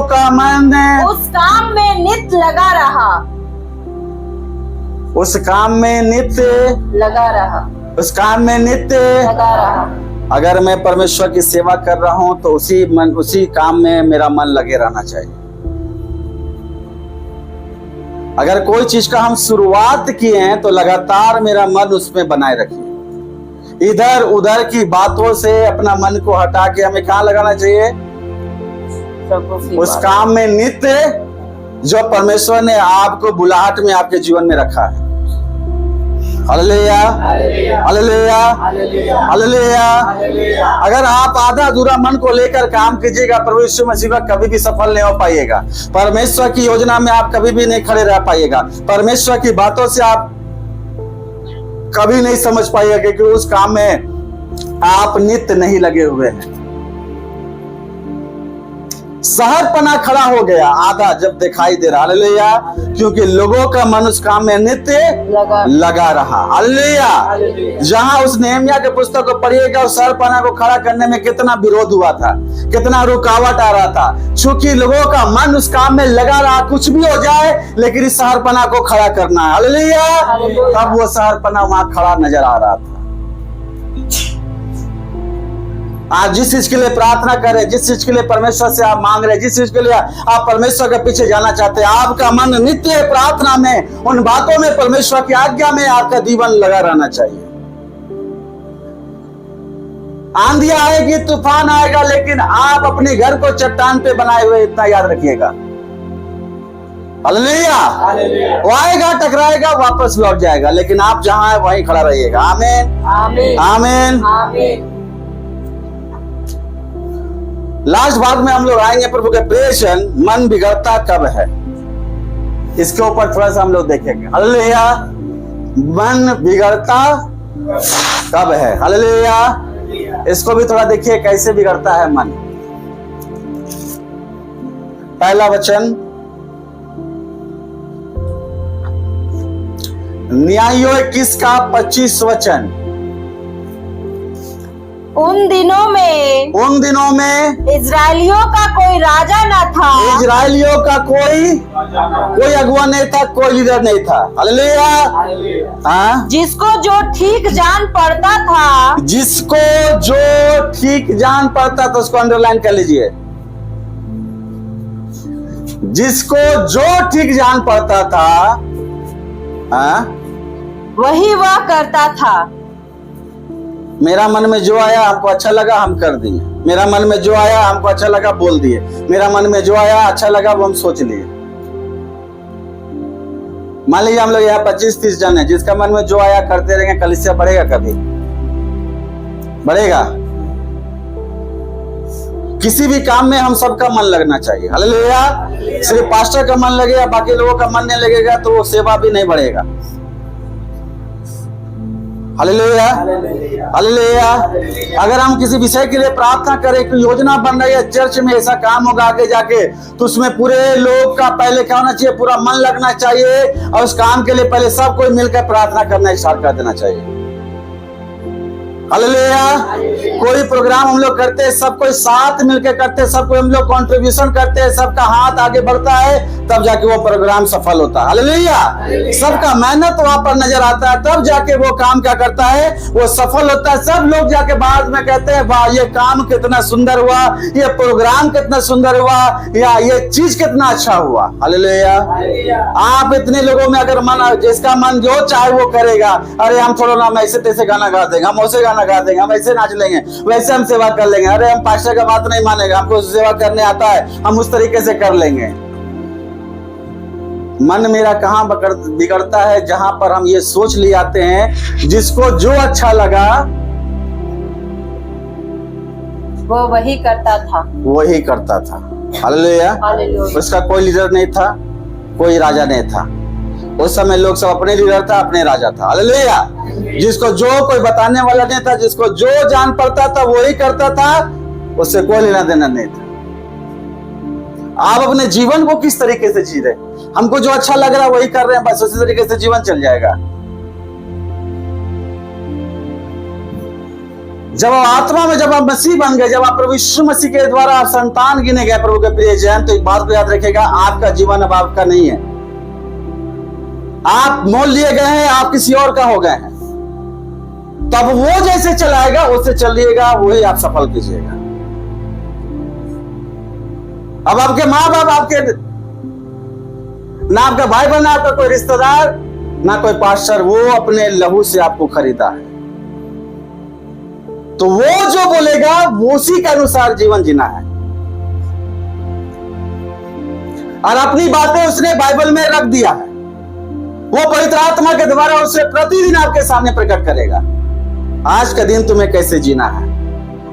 का मन उस काम में नित्य लगा रहा। उस काम में नित्य लगा रहा। अगर मैं परमेश्वर की सेवा कर रहा हूं तो उसी काम में मेरा मन लगे रहना चाहिए। अगर कोई चीज का हम शुरुआत किए हैं तो लगातार मेरा मन उसमें बनाए रखिए। इधर उधर की बातों से अपना मन को हटा के हमें कहाँ लगाना चाहिए? उस काम में नित्य जो परमेश्वर ने आपको बुलाहट में आपके जीवन में रखा है। Hallelujah, hallelujah, hallelujah. अगर आप आधा अधूरा मन को लेकर काम कीजिएगा, प्रभु यीशु मसीह में कभी भी सफल नहीं हो पाइएगा। परमेश्वर की योजना में आप कभी भी नहीं खड़े रह पाइएगा। परमेश्वर की बातों से आप कभी नहीं समझ पाइएगा, क्योंकि उस काम में आप नित्य नहीं लगे हुए हैं। शहरपना खड़ा हो गया आधा जब दिखाई दे रहा। हालेलुया, क्योंकि लोगों का मन उस काम में नित्य लगा रहा। हालेलुया। जहां उस नेहमिया के पुस्तक को पढ़िएगा, उस शहरपना को खड़ा करने में कितना विरोध हुआ था, कितना रुकावट आ रहा था, क्योंकि लोगों का मन उस काम में लगा रहा। कुछ भी हो जाए लेकिन इस शहरपना को खड़ा करना है। हालेलुया। तब वो शहरपना वहां खड़ा नजर आ रहा था। आप जिस चीज के लिए प्रार्थना करें, जिस चीज के लिए परमेश्वर से आप मांग रहे हैं, जिस चीज के लिए आप परमेश्वर के पीछे जाना चाहते हैं, आपका मन नित्य प्रार्थना में, उन बातों में, परमेश्वर की आज्ञा में आपका जीवन लगा रहना चाहिए। आंधी आएगी, तूफान आएगा, लेकिन आप अपने घर को चट्टान पे बनाए हुए, इतना याद रखिएगा। हालेलुया। वो आएगा, टकराएगा, वापस लौट जाएगा, लेकिन आप जहां है वहीं खड़ा रहिएगा। आमीन, आमीन, आमीन, आमीन। लास्ट भाग में हम लोग आएंगे प्रभु के प्रेषण, मन बिगड़ता कब है, इसके ऊपर थोड़ा सा हम लोग देखेंगे। हालेलुया। मन बिगड़ता कब है? हालेलुया। इसको भी थोड़ा देखिए कैसे बिगड़ता है मन। पहला वचन न्यायों 21 का 25 वचन। उन दिनों में इजराइलियों का कोई राजा न था, इजराइलियों का कोई अगुआ नहीं था, कोई लीडर नहीं था। हालेलुया। हाँ, जिसको जो ठीक जान पड़ता था, जिसको जो ठीक जान पड़ता था, उसको अंडरलाइन कर लीजिए। जिसको जो ठीक जान पड़ता था, हाँ, वही वह करता था। मेरा मन में जो आया हमको अच्छा लगा हम कर दिए, मेरा मन में जो आया हमको अच्छा लगा बोल दिए, मेरा मन में जो आया अच्छा लगा वो हम सोच लिए। मान लीजिए हम लोग यहाँ 25-30 जन है, जिसका मन में जो आया करते रहेंगे, कलीसिया बढ़ेगा? कभी बढ़ेगा? किसी भी काम में हम सबका मन लगना चाहिए। हालेलुया। सिर्फ पास्टर का मन लगेगा, बाकी लोगों का मन नहीं लगेगा तो वो सेवा भी नहीं बढ़ेगा। Hallelujah, hallelujah. अगर हम किसी विषय के लिए प्रार्थना करें कि योजना बन रही है, चर्च में ऐसा काम होगा आगे जाके, तो उसमें पूरे लोग का पहले क्या होना चाहिए? पूरा मन लगना चाहिए, और उस काम के लिए पहले सब कोई मिलकर प्रार्थना करना स्टार्ट कर देना चाहिए। हालेलुया। कोई प्रोग्राम हम लोग करते हैं, सब कोई साथ मिलकर करते हैं, सब कोई हम लोग कंट्रीब्यूशन करते हैं, सबका हाथ आगे बढ़ता है, तब जाके वो प्रोग्राम सफल होता है। हालेलुया। सबका मेहनत वहां पर नजर आता है, तब जाके वो काम क्या करता है? वो सफल होता है। सब लोग जाके बाद में कहते हैं वाह ये काम कितना सुंदर हुआ, ये प्रोग्राम कितना सुंदर हुआ, या ये चीज कितना अच्छा हुआ। हालेलुया। आप इतने लोगों में अगर मन, जिसका मन जो चाहे वो करेगा, अरे हम थोड़ा ना ऐसे तैसे गाना गा देंगे, हम वैसे गाना गा देंगे, हम ऐसे नाच लेंगे, वैसे हम सेवा कर लेंगे, अरे हम पास्टर का बात नहीं मानेगा, हमको सेवा करने आता है, हम उस तरीके से कर लेंगे। मन मेरा कहाँ बिगड़ता है? जहां पर हम ये सोच ले आते हैं जिसको जो अच्छा लगा वो वही करता था, वही करता था। हालेलुया। हालेलुया। उसका कोई लीडर नहीं था, कोई राजा नहीं था। उस समय लोग सब अपने लीडर था, अपने राजा था। हालेलुया। जिसको जो कोई बताने वाला नहीं था, जिसको जो जान पड़ता था वही करता था, उससे कोई लेना देना नहीं था। आप अपने जीवन को किस तरीके से जी रहे? हमको जो अच्छा लग रहा है वही कर रहे हैं, बस उसी तरीके से जीवन चल जाएगा। जब आप आत्मा में, जब आप मसीह बन गए, जब आप प्रभु यीशु मसीह के द्वारा आप संतान गिने गए प्रभु के प्रिय जन, तो एक बात को याद रखिएगा, आपका जीवन अब आपका नहीं है। आप मोल लिए गए हैं, आप किसी और का हो गए हैं। तब वो जैसे चलाएगा उससे चलिएगा, वही आप सफल कीजिएगा। अब आपके माँ बाप, आपके ना आपका भाई बहन, आपका कोई रिश्तेदार, ना कोई पास्टर, वो अपने लहू से आपको खरीदा है, तो वो जो बोलेगा वो उसी के अनुसार जीवन जीना है। और अपनी बातें उसने बाइबल में रख दिया है, वो पवित्र आत्मा के द्वारा उसे प्रतिदिन आपके सामने प्रकट करेगा। आज का दिन तुम्हें कैसे जीना है,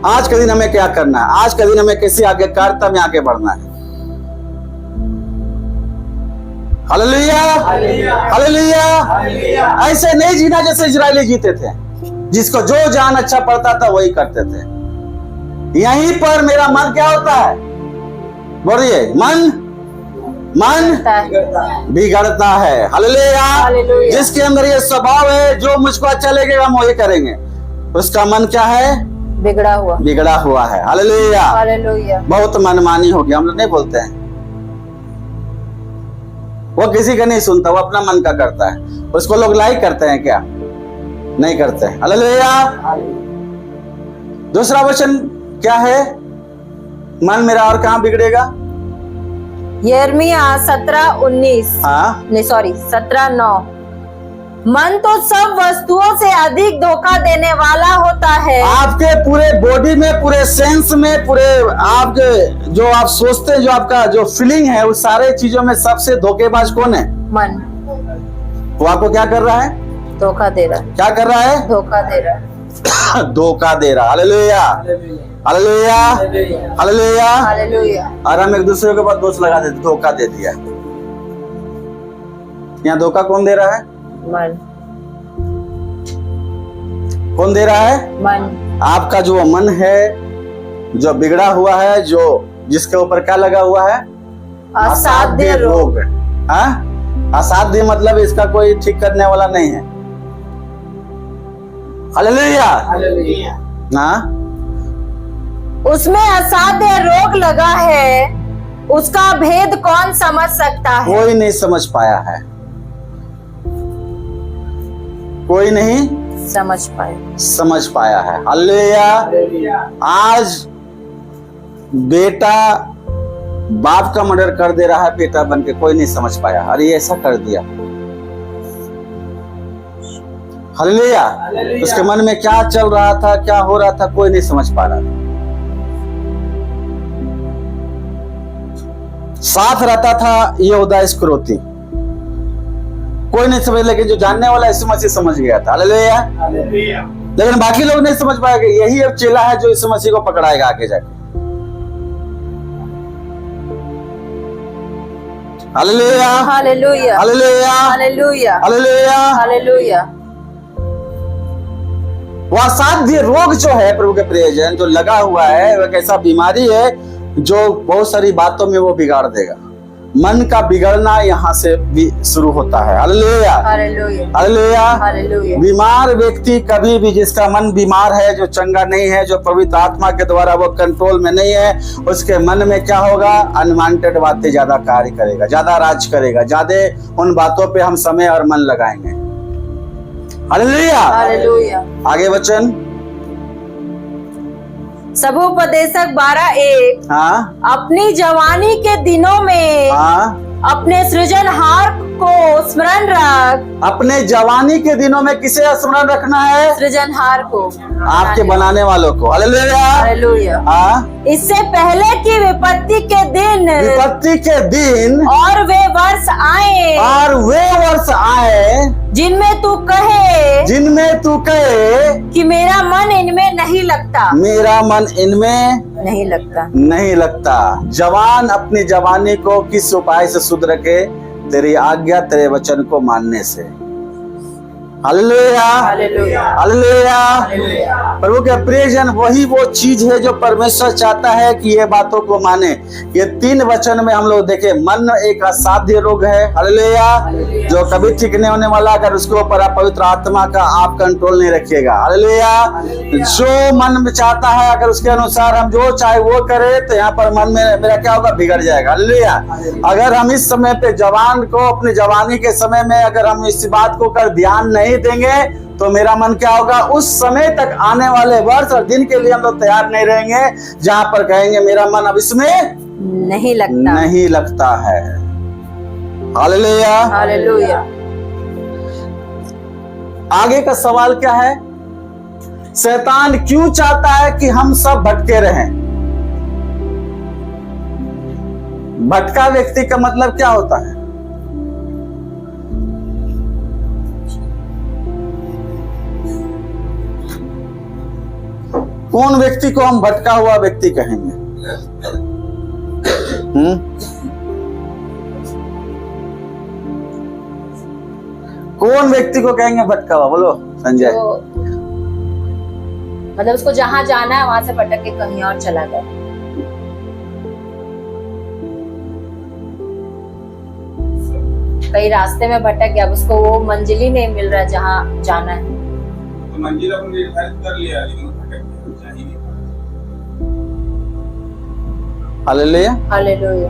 आज का दिन हमें क्या करना है, आज का दिन हमें कैसे आगे कार्य में आगे बढ़ना है। Hallelujah, hallelujah. ऐसे नहीं जीना जैसे इजरायली जीते थे, जिसको जो जान अच्छा पड़ता था वही करते थे। यहीं पर मेरा मन क्या होता है? बोलिए, मन बिगड़ता है। हालेलुया। जिसके अंदर ये स्वभाव है, जो मुझको अच्छा लगेगा हम वही करेंगे, उसका मन क्या है? बिगड़ा हुआ है। हालेलुया। हालेलुया। बहुत मनमानी हो गया, हम लोग नहीं बोलते हैं। वो किसी का नहीं सुनता, वो अपना मन का करता है। उसको लोग लाइक करते हैं क्या? नहीं करते हैं। हालेलुया। दूसरा वचन क्या है? मन मेरा और कहाँ बिगड़ेगा? यिर्मयाह 17:19। हाँ, नहीं सॉरी 17:9। मन तो सब वस्तुओं से अधिक धोखा देने वाला होता है। आपके पूरे बॉडी में, पूरे सेंस में, पूरे आपके जो आप सोचते हैं, जो आपका जो फीलिंग है, उस सारे चीजों में सबसे धोखेबाज कौन है? मन। वो आपको क्या कर रहा है? धोखा दे रहा है। क्या कर रहा है? धोखा दे रहा है। धोखा दे रहा। Hallelujah, hallelujah, hallelujah. हालेलुया। और हम एक दूसरे के ऊपर दोष लगा देते, धोखा दे दिया। यहाँ धोखा कौन दे रहा है? मन। कौन दे रहा है? मन। आपका जो मन है, जो बिगड़ा हुआ है, जो जिसके ऊपर क्या लगा हुआ है? असाध्य रोग। हाँ, असाध्य मतलब इसका कोई ठीक करने वाला नहीं है। हालेलुया। हालेलुया। हाँ, उसमें असाध्य रोग लगा है, उसका भेद कौन समझ सकता है? कोई नहीं समझ पाया है, कोई नहीं समझ पाया है। हालेलुया। आज बेटा बाप का मर्डर कर दे रहा है बेटा बन के, कोई नहीं समझ पाया, अरे ये ऐसा कर दिया। हालेलुया। उसके मन में क्या चल रहा था, क्या हो रहा था, कोई नहीं समझ पा रहा था। साथ रहता था यहूदा इस्करियोती, कोई नहीं समझ, लेकिन जो जानने वाला यीशु मसीह समझ गया था। हालेलुया। लेकिन बाकी लोग नहीं समझ पाएंगे। यही अब चेला है जो यीशु मसीह को पकड़ाएगा आगे जाके। Hallelujah, hallelujah, hallelujah, hallelujah, hallelujah, hallelujah. वह असाध्य रोग जो है प्रभु के प्रियजन, जो लगा हुआ है, वह एक ऐसा बीमारी है जो बहुत सारी बातों में वो बिगाड़ देगा। मन का बिगड़ना यहाँ से भी शुरू होता है। Hallelujah, hallelujah, hallelujah. हालेलुया। बीमार व्यक्ति कभी भी, जिसका मन बीमार है, जो चंगा नहीं है, जो पवित्र आत्मा के द्वारा वो कंट्रोल में नहीं है, उसके मन में क्या होगा? अनवांटेड बातें ज्यादा कार्य करेगा, ज्यादा राज करेगा, ज्यादा उन बातों पे हम समय और मन लगाएंगे। Hallelujah, hallelujah. आगे वचन। सबोपदेशक 12:1 हाँ, अपनी जवानी के दिनों में हाँ, अपने सृजनहार को स्मरण रख। अपने जवानी के दिनों में किसे स्मरण रखना है? सृजनहार को, आपके बनाने वालों को। Hallelujah, hallelujah. हाँ। इससे पहले की विपत्ति के दिन विपत्ति के दिन और वे वर्ष आए और वे वर्ष आए जिनमें तू कहे कि मेरा मन इनमें नहीं लगता, मेरा मन इनमें नहीं लगता। नहीं लगता। जवान अपनी जवानी को किस उपाय से शुद्ध रखे? तेरी आज्ञा, तेरे वचन को मानने से। Hallelujah, hallelujah, hallelujah. प्रभु के प्रियजन, वही वो चीज है जो परमेश्वर चाहता है कि ये बातों को माने। ये 3 वचन में हम लोग देखे, मन एक असाध्य रोग है। हालेलुया, जो कभी ठीक नहीं होने वाला, अगर उसके ऊपर आप पवित्र आत्मा का आप कंट्रोल नहीं रखिएगा। हालेलुया। जो मन में चाहता है, अगर उसके अनुसार हम जो चाहे वो करें, तो यहाँ पर मन में मेरा क्या होगा? बिगड़ जाएगा। हालेलुया। अगर हम इस समय पे जवान को, अपनी जवानी के समय में अगर हम इस बात को कर ध्यान नहीं देंगे, तो मेरा मन क्या होगा? उस समय तक आने वाले वर्ष और दिन के लिए हम लोग तैयार नहीं रहेंगे, जहां पर कहेंगे मेरा मन अब इसमें नहीं लगता, नहीं लगता है। Hallelujah, hallelujah. आगे का सवाल क्या है? शैतान क्यों चाहता है कि हम सब भटके रहें? भटका व्यक्ति का मतलब क्या होता है? कौन व्यक्ति को हम भटका हुआ व्यक्ति कहेंगे? कौन व्यक्ति को कहेंगे भटका हुआ? बोलो संजय। मतलब उसको जहां जाना है वहां से भटक के कहीं और चला गया। कई रास्ते में भटक गया, उसको वो मंजिल ही नहीं मिल रहा जहां जाना है। तो मंजिल अपन निर्धारित कर लिया, लेकिन चाहिए। Hallelujah, hallelujah.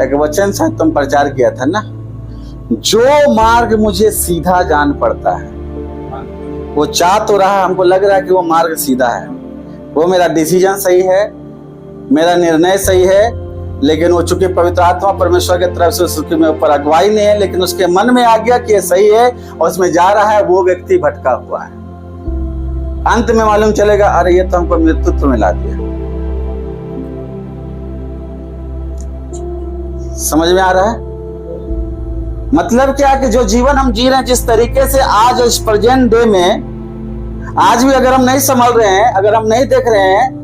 एक वचन शायद तुम प्रचार किया था ना, जो मार्ग मुझे सीधा जान पड़ता है, वो चाह तो रहा, हमको लग रहा है कि वो मार्ग सीधा है, वो मेरा डिसीजन सही है, मेरा निर्णय सही है, लेकिन वो चूंकि पवित्र आत्मा परमेश्वर की तरफ से उसके में ऊपर अगुवाई नहीं है, लेकिन उसके मन में आ गया कि ये सही है और उसमें जा रहा है, वो व्यक्ति भटका हुआ है। अंत में मालूम चलेगा, अरे ये तो हमको मृत्युत्व में ला दिया। समझ में आ रहा है? मतलब क्या कि जो जीवन हम जी रहे हैं, जिस तरीके से आज इस प्रेजेंट डे में, आज भी अगर हम नहीं संभल रहे हैं, अगर हम नहीं देख रहे हैं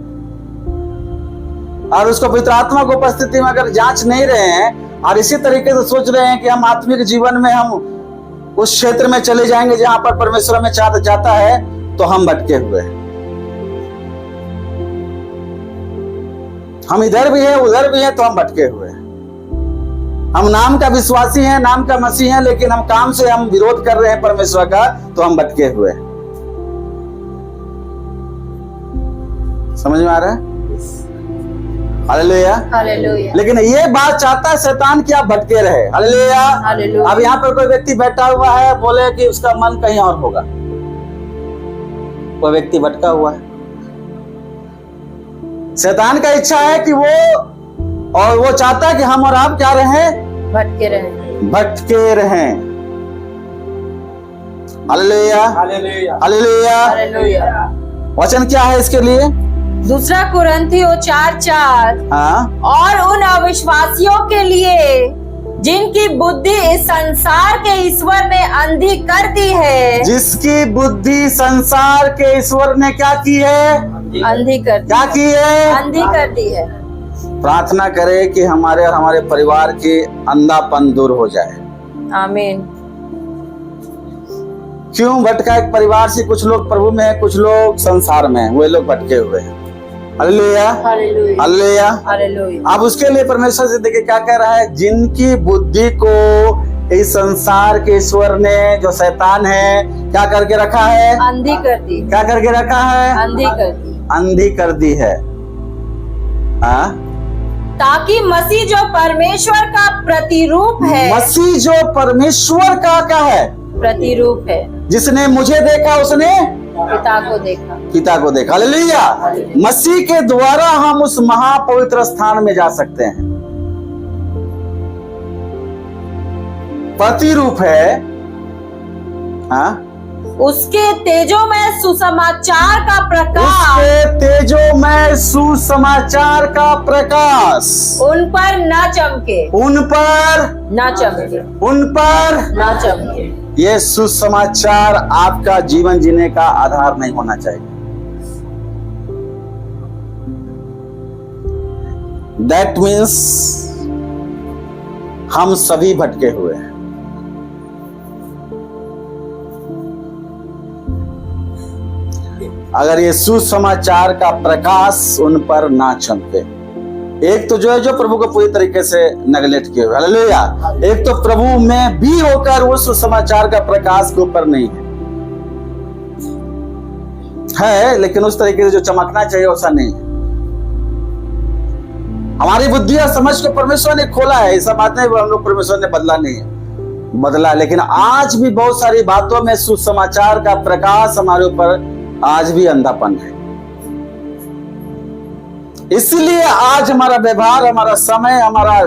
और उसको पवित्र आत्मा की उपस्थिति में अगर जांच नहीं रहे हैं और इसी तरीके से सोच रहे हैं कि हम आत्मिक जीवन में हम उस क्षेत्र में चले जाएंगे जहां पर परमेश्वर में चाहता है, तो हम भटके हुए हैं। हम इधर भी हैं, उधर भी हैं, तो हम भटके हुए हैं। हम नाम का विश्वासी हैं, नाम का मसीह हैं, लेकिन हम काम से हम विरोध कर रहे हैं परमेश्वर का, तो हम भटके हुए हैं। समझ में आ रहा है? हालेलुया। हालेलुया। लेकिन ये बात चाहता है शैतान कि आप भटके रहे। हालेलुया। हालेलुया। अब यहाँ पर कोई व्यक्ति बैठा हुआ है, बोले कि उसका मन कहीं और होगा, कोई व्यक्ति भटका हुआ है। शैतान का इच्छा है कि वो चाहता है कि हम और आप क्या रहें? भटके रहे। भटके रहें। हालेलुया। हालेलुया। हालेलुया। हालेलुया। वचन क्या है इसके लिए? दूसरा कुरिन्थियों 4:4 हाँ, और उन अविश्वासियों के लिए जिनकी बुद्धि इस संसार के ईश्वर ने अंधी कर दी है। जिसकी बुद्धि संसार के ईश्वर ने क्या की है? अंधी कर दी। क्या की है? अंधी कर दी है। प्रार्थना करें कि हमारे और हमारे परिवार के अंधापन दूर हो जाए। आमीन। क्यों भटका? एक परिवार से कुछ लोग प्रभु में है, कुछ लोग संसार में है, वे लोग भटके हुए हैं। हालेलुया। हालेलुया। हालेलुया। हालेलुया। अब उसके लिए परमेश्वर से देखिए क्या कह रहा है? जिनकी बुद्धि को इस संसार के ईश्वर ने, जो शैतान है, क्या करके रखा है? अंधी कर दी। क्या करके रखा है? अंधी कर दी। अंधी कर दी है। हाँ? ताकि मसीह जो परमेश्वर का प्रतिरूप है। मसीह जो परमेश्वर का क्या है? प्रतिरूप है। जिसने मुझे देखा उसने पिता को देखा। पिता को देखा। हालेलुया। मसीह के द्वारा हम उस महापवित्र स्थान में जा सकते हैं। प्रतिरूप है। हाँ? उसके तेजोमय सुसमाचार का प्रकाश उसके तेजोमय सुसमाचार का प्रकाश उन पर न चमके। उन पर न चमके। न चमके। ये सुसमाचार आपका जीवन जीने का आधार नहीं होना चाहिए। दैट मीन्स हम सभी भटके हुए हैं। अगर ये सुसमाचार का प्रकाश उन पर ना चमके, एक तो जो है जो प्रभु को पूरी तरीके से नेगलेक्ट किए हुए, हालेलुया। एक तो प्रभु में भी होकर वो सुसमाचार का प्रकाश के ऊपर नहीं है, लेकिन उस तरीके से जो चमकना चाहिए वैसा नहीं है। हमारी बुद्धि और समझ को परमेश्वर ने खोला है, ऐसा बात नहीं हम लोग परमेश्वर ने बदला नहीं है, बदला। लेकिन आज भी बहुत सारी बातों में सुसमाचार का प्रकाश हमारे ऊपर आज भी अंधापन है। इसलिए आज हमारा व्यवहार, हमारा समय, हमारा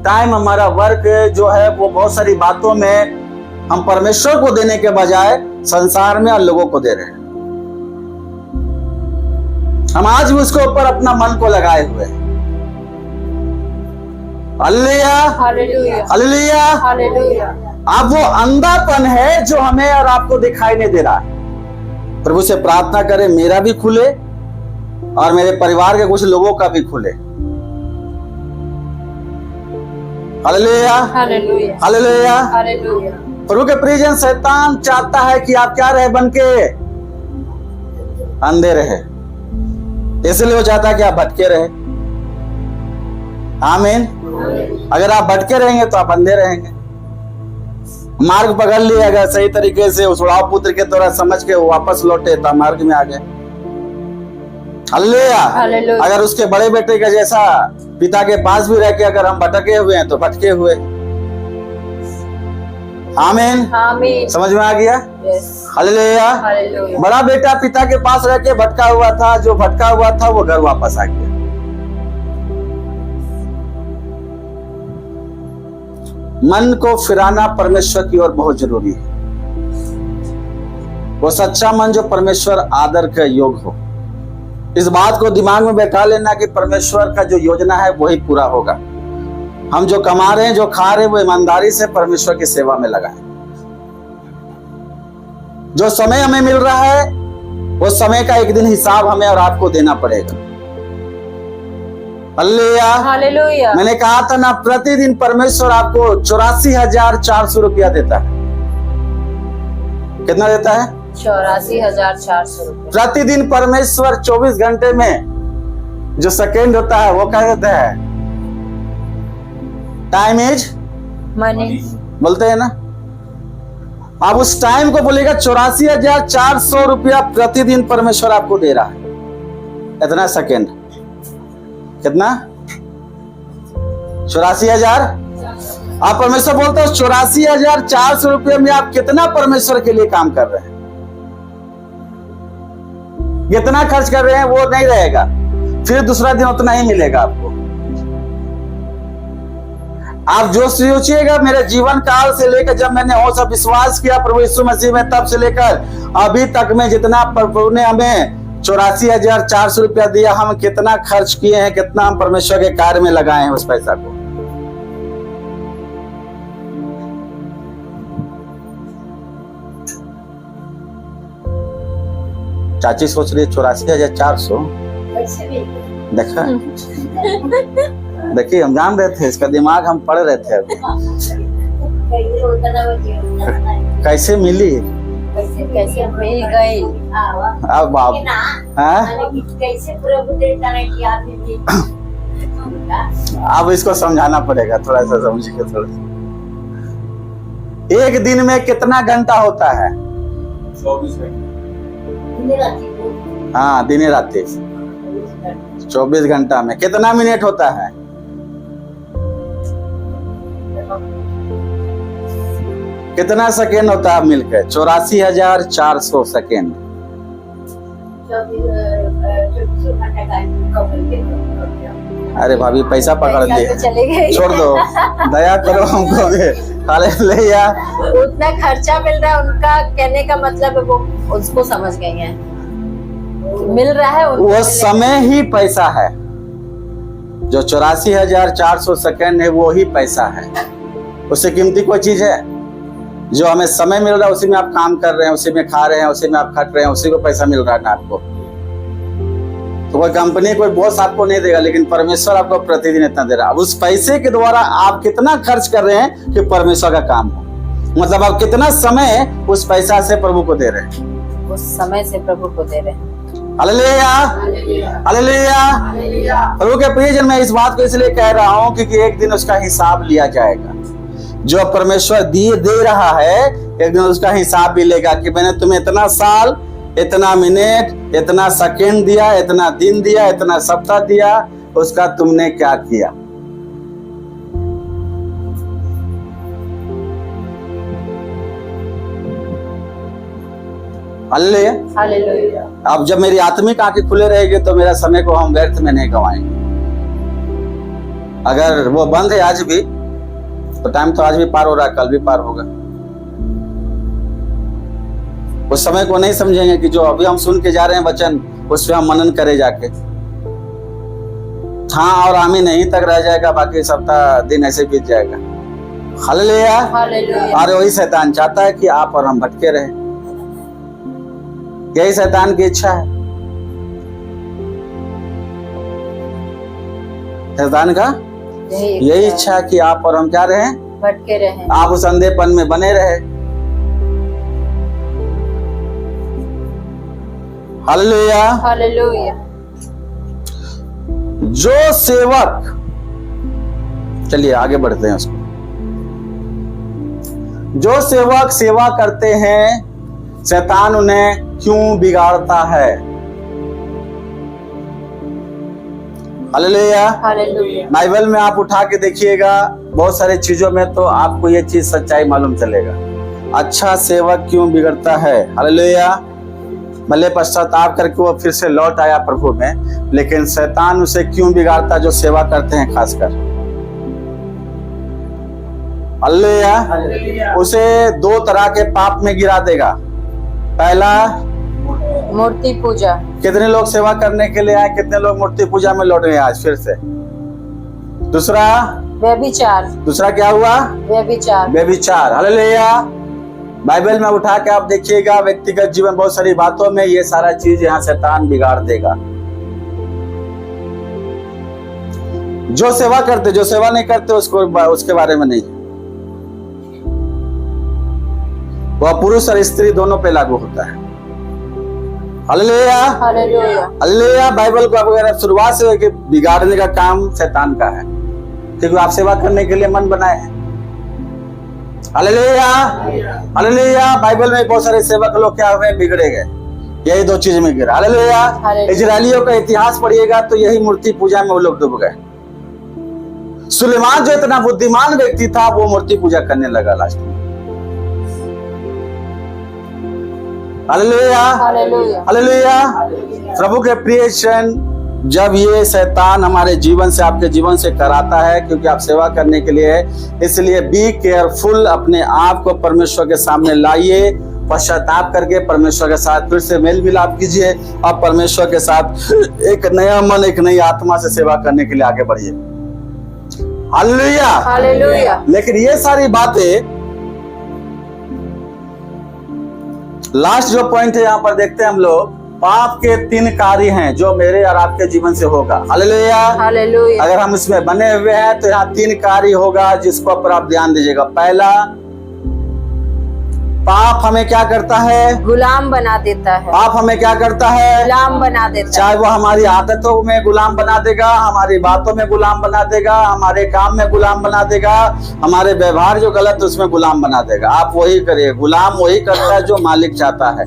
टाइम, हमारा वर्क जो है वो बहुत सारी बातों में हम परमेश्वर को देने के बजाय संसार में और लोगों को दे रहे हैं। हम आज भी उसके ऊपर अपना मन को लगाए हुए हैं। हालेलुया। हालेलुया। हालेलुया। हालेलुया। अब वो अंधापन है जो हमें और आपको दिखाई नहीं दे रहा है। प्रभु से प्रार्थना करें मेरा भी खुले और मेरे परिवार के कुछ लोगों का भी खुले। हालेलुया। हालेलुया। हालेलुया। हालेलुया। प्रभु के प्रियजन, शैतान चाहता है कि आप क्या रहे? बन के अंधे रहे। इसलिए वो चाहता है कि आप भटके रहे। आमीन। अगर आप भटके रहेंगे तो आप अंधे रहेंगे। मार्ग पकड़ लिए अगर सही तरीके से उस उड़ाव पुत्र के तरह समझ के वो वापस लौटे तो मार्ग में आ गए। हालेलुया। हालेलुया। अगर उसके बड़े बेटे का जैसा पिता के पास भी रह के अगर हम भटके हुए हैं तो भटके हुए। आमीन। आमीन। समझ में आ गया? यस। हालेलुया। हालेलुया। बड़ा बेटा पिता के पास रह के भटका हुआ था, जो भटका हुआ था वो घर वापस आ गया। मन को फिराना परमेश्वर की ओर बहुत जरूरी है। वो सच्चा मन जो परमेश्वर आदर के योग हो। इस बात को दिमाग में बैठा लेना कि परमेश्वर का जो योजना है वही पूरा होगा। हम जो कमा रहे हैं, जो खा रहे हैं, वो ईमानदारी से परमेश्वर की सेवा में लगाएं। जो समय हमें मिल रहा है वो समय का एक दिन हिसाब हमें और आपको देना पड़ेगा। हालेलुया। हालेलुया। मैंने कहा था ना, प्रतिदिन परमेश्वर आपको 84,400 रुपया देता है। कितना देता है? 84,400 रुपये। प्रतिदिन परमेश्वर 24 घंटे में जो सेकेंड होता है वो क्या देता है? Time is money. बोलते हैं ना। आप उस टाइम को बोलेगा 84,400 रुपया प्रतिदिन परमेश्वर आपको दे रहा है। इतना सेकेंड कितना 84,000। आप परमेश्वर बोलते हो 84,400 रुपये में आप कितना परमेश्वर के लिए काम कर रहे हैं, कितना खर्च कर रहे हैं वो नहीं रहेगा, फिर दूसरा दिन उतना ही मिलेगा आपको। आप जो सोचिएगा मेरे जीवन काल से लेकर जब मैंने हो सब विश्वास किया प्रभु यीशु मसीह में तब से लेकर अभी तक में जितना प्रभु ने हमें 84,400 रुपया दिया, हम कितना खर्च किए हैं, कितना हम परमेश्वर के कार्य में लगाए हैं उस पैसा को। चाची सोच रही है 84,400। देखा देखिए हम जान रहे थे इसका दिमाग, हम पढ़ रहे थे अभी। कैसे मिली, कैसे मिल गई। अब आप अब इसको समझाना पड़ेगा, थोड़ा सा समझिए थोड़ा सा। एक दिन में कितना घंटा होता है? 24 घंटे। हाँ दिन रात 24 घंटा में कितना मिनट होता है? कितना सेकेंड होता है मिलकर? 84,400 सेकेंड। अरे भाभी पैसा पकड़ लिए, छोड़ दो, दया करो हमको भी। हालेलुया। उतना खर्चा मिल रहा है, उनका कहने का मतलब है वो उसको समझ गए हैं, मिल रहा है उनको, वो समय ही पैसा है। जो 84,400 सेकेंड है वो ही पैसा है। उससे कीमती कोई चीज है? जो हमें समय मिल रहा है उसी में आप काम कर रहे हैं, उसी में खा रहे हैं, उसी में आप खट रहे हैं, उसी को पैसा मिल रहा है ना आपको। तो कोई कंपनी कोई बॉस आपको नहीं देगा, लेकिन परमेश्वर आपको प्रतिदिन इतना दे रहा है। अब उस पैसे के द्वारा आप कितना खर्च कर रहे हैं कि परमेश्वर का काम हो, मतलब आप कितना समय उस पैसा से प्रभु को दे रहे हैं, उस समय से प्रभु को दे रहे हैं। Hallelujah hallelujah. प्रभु के प्रियजन, मैं इस बात को इसलिए कह रहा हूं क्योंकि एक दिन उसका हिसाब लिया जाएगा। जो परमेश्वर दे रहा है एक दिन उसका हिसाब भी लेगा कि मैंने तुम्हें इतना साल, इतना मिनट, इतना सेकेंड दिया, इतना दिन दिया, इतना सप्ताह दिया, उसका तुमने क्या किया। हालेलुया। अब जब मेरी आत्मिक आंखें खुले रहेगी तो मेरा समय को हम व्यर्थ में नहीं गवाएंगे। अगर वो बंद है आज भी तो टाइम तो आज भी पार हो रहा है, कल भी पार होगा। उस समय को नहीं समझेंगे कि जो अभी हम सुन के जा रहे हैं वचन, उस पर हम मनन करे जाके। हाँ और आमीन नहीं तक रह जाएगा, बाकी सप्ताह दिन ऐसे बीत जाएगा। हालेलुया। और वही शैतान चाहता है कि आप और हम भटके रहे, यही शैतान की इच्छा है। शैतान का यही इच्छा है कि आप और हम क्या रहे, भटके रहे, आप उस अंधेपन में बने रहे। Hallelujah hallelujah. जो सेवक, चलिए आगे बढ़ते हैं उसको। जो सेवक सेवा करते हैं शैतान उन्हें क्यों बिगाड़ता है? Hallelujah hallelujah. बाइबल में आप उठा के देखिएगा, बहुत सारी चीजों में तो आपको ये चीज सच्चाई मालूम चलेगा। अच्छा सेवक क्यों बिगड़ता है? हालेलुया। भले पश्चाताप करके वो फिर से लौट आया प्रभु में, लेकिन शैतान उसे क्यों बिगाड़ता? जो सेवा करते हैं खासकर। हालेलुया। उसे दो तरह के पाप में गिरा देगा। पहला मूर्ति पूजा। कितने लोग सेवा करने के लिए आए, कितने लोग मूर्ति पूजा में लौट गए आज फिर से। दूसरा व्यभिचार। दूसरा क्या हुआ? व्यभिचार। व्यभिचार। हालेलुया। बाइबल में उठा के आप देखिएगा, व्यक्तिगत जीवन बहुत सारी बातों में ये सारा चीज यहाँ शैतान बिगाड़ देगा। जो सेवा करते, जो सेवा नहीं करते उसको उसके बारे में नहीं, वह पुरुष और स्त्री दोनों पे लागू होता है। Hallelujah hallelujah. हालेलुया। बाइबल को अगर शुरुआत से कि बिगाड़ने का काम शैतान का है, क्योंकि आप सेवा करने के लिए मन बनाए हैं। Hallelujah hallelujah. बाइबल में बहुत सारे सेवक लोग क्या हुए, बिगड़े गए। यही दो चीज में गिरा। हालेलुया। हालेलुया। इजरायलियों का इतिहास पढ़िएगा तो यही मूर्ति पूजा में वो लोग डूब गए। सुलेमान जो इतना बुद्धिमान व्यक्ति था वो मूर्ति पूजा करने लगा लास्ट में। हालेलुया। हालेलुया। हालेलुया। प्रभु के प्रिय जन, जब ये शैतान हमारे जीवन से, आपके जीवन से कराता है, क्योंकि आप सेवा करने के लिए है, इसलिए बी केयरफुल, अपने आप को परमेश्वर के सामने लाइए, पश्चाताप करके परमेश्वर के साथ फिर से मेल मिलाप कीजिए और परमेश्वर के साथ एक नया मन, एक नई आत्मा से सेवा करने के लिए आगे बढ़िए। हालेलुया। हालेलुया। लेकिन ये सारी बातें, लास्ट जो पॉइंट है यहाँ पर देखते हैं हम लोग, पाप के 3 कार्य हैं जो मेरे और आपके जीवन से होगा। हालेलुया। हालेलुया। अगर हम इसमें बने हुए हैं तो यहाँ 3 कार्य होगा जिसको पर आप ध्यान दीजिएगा। पहला, पाप हमें क्या करता है? गुलाम बना देता है। पाप हमें क्या करता है? गुलाम बना देता है। चाहे वो हमारी आदतों में गुलाम बना देगा, हमारी बातों में गुलाम बना देगा, हमारे काम में गुलाम बना देगा, हमारे व्यवहार जो गलत है उसमें गुलाम बना देगा। आप वही करिए, गुलाम वही करता है जो मालिक चाहता है।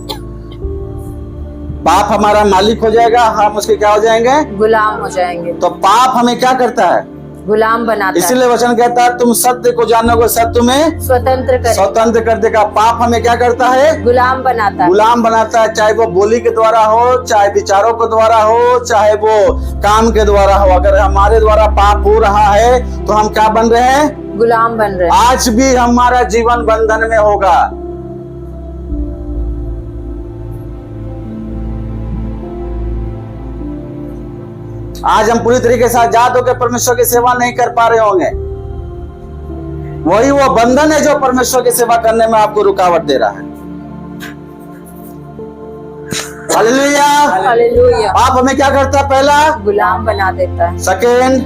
पाप हमारा मालिक हो जाएगा, हम उसके क्या हो जाएंगे? गुलाम हो जाएंगे। तो पाप हमें क्या करता है? गुलाम बनाता है। इसीलिए वचन कहता है तुम सत्य को जानोगे, सत्य में स्वतंत्र कर देगा। पाप हमें क्या करता है? गुलाम बनाता है। गुलाम बनाता है, चाहे वो बोली के द्वारा हो, चाहे विचारों के द्वारा हो, चाहे वो काम के द्वारा हो। अगर हमारे द्वारा पाप हो रहा है तो हम क्या बन रहे हैं? गुलाम बन रहे हैं। आज भी हमारा जीवन बंधन में होगा। आज हम पूरी तरीके से आजाद होकर परमेश्वर की सेवा नहीं कर पा रहे होंगे। वही वो बंधन है जो परमेश्वर की सेवा करने में आपको रुकावट दे रहा है। हालेलुया। हालेलुया। पाप हमें क्या करता है? पहला, गुलाम बना देता है। सेकेंड,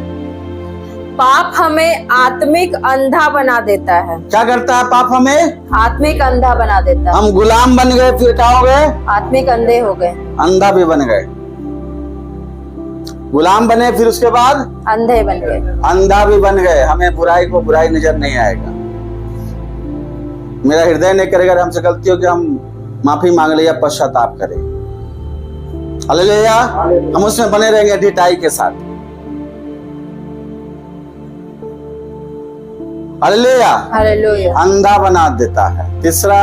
पाप हमें आत्मिक अंधा बना देता है। क्या करता है? पाप हमें आत्मिक अंधा बना देता है। हम गुलाम बन गए, फिर क्या हो गए? आत्मिक अंधे हो गए। अंधा भी बन गए। गुलाम बने, फिर उसके बाद अंधे बन गए। अंधा भी बन गए। हमें बुराई को बुराई नजर नहीं आएगा। मेरा हृदय नहीं करेगा हमसे गलती हो कि हम माफी मांग ले या पश्चाताप करें। हालेलुया। हम उसमें बने रहेंगे ढिठाई के साथ। हालेलुया। हालेलुया। अंधा बना देता है। तीसरा,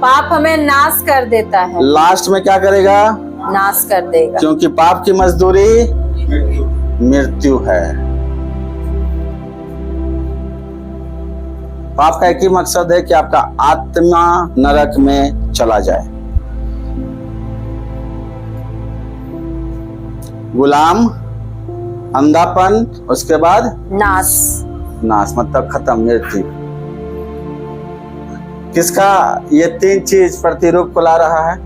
पाप हमें नाश कर देता है। लास्ट में क्या करेगा? नाश कर देगा। क्योंकि पाप की मजदूरी मृत्यु है। पाप का एक ही मकसद है कि आपका आत्मा नरक में चला जाए। गुलाम, अंधापन, उसके बाद नाश। नाश मतलब खत्म, मृत्यु। किसका ये 3 चीज प्रतिरूप को ला रहा है?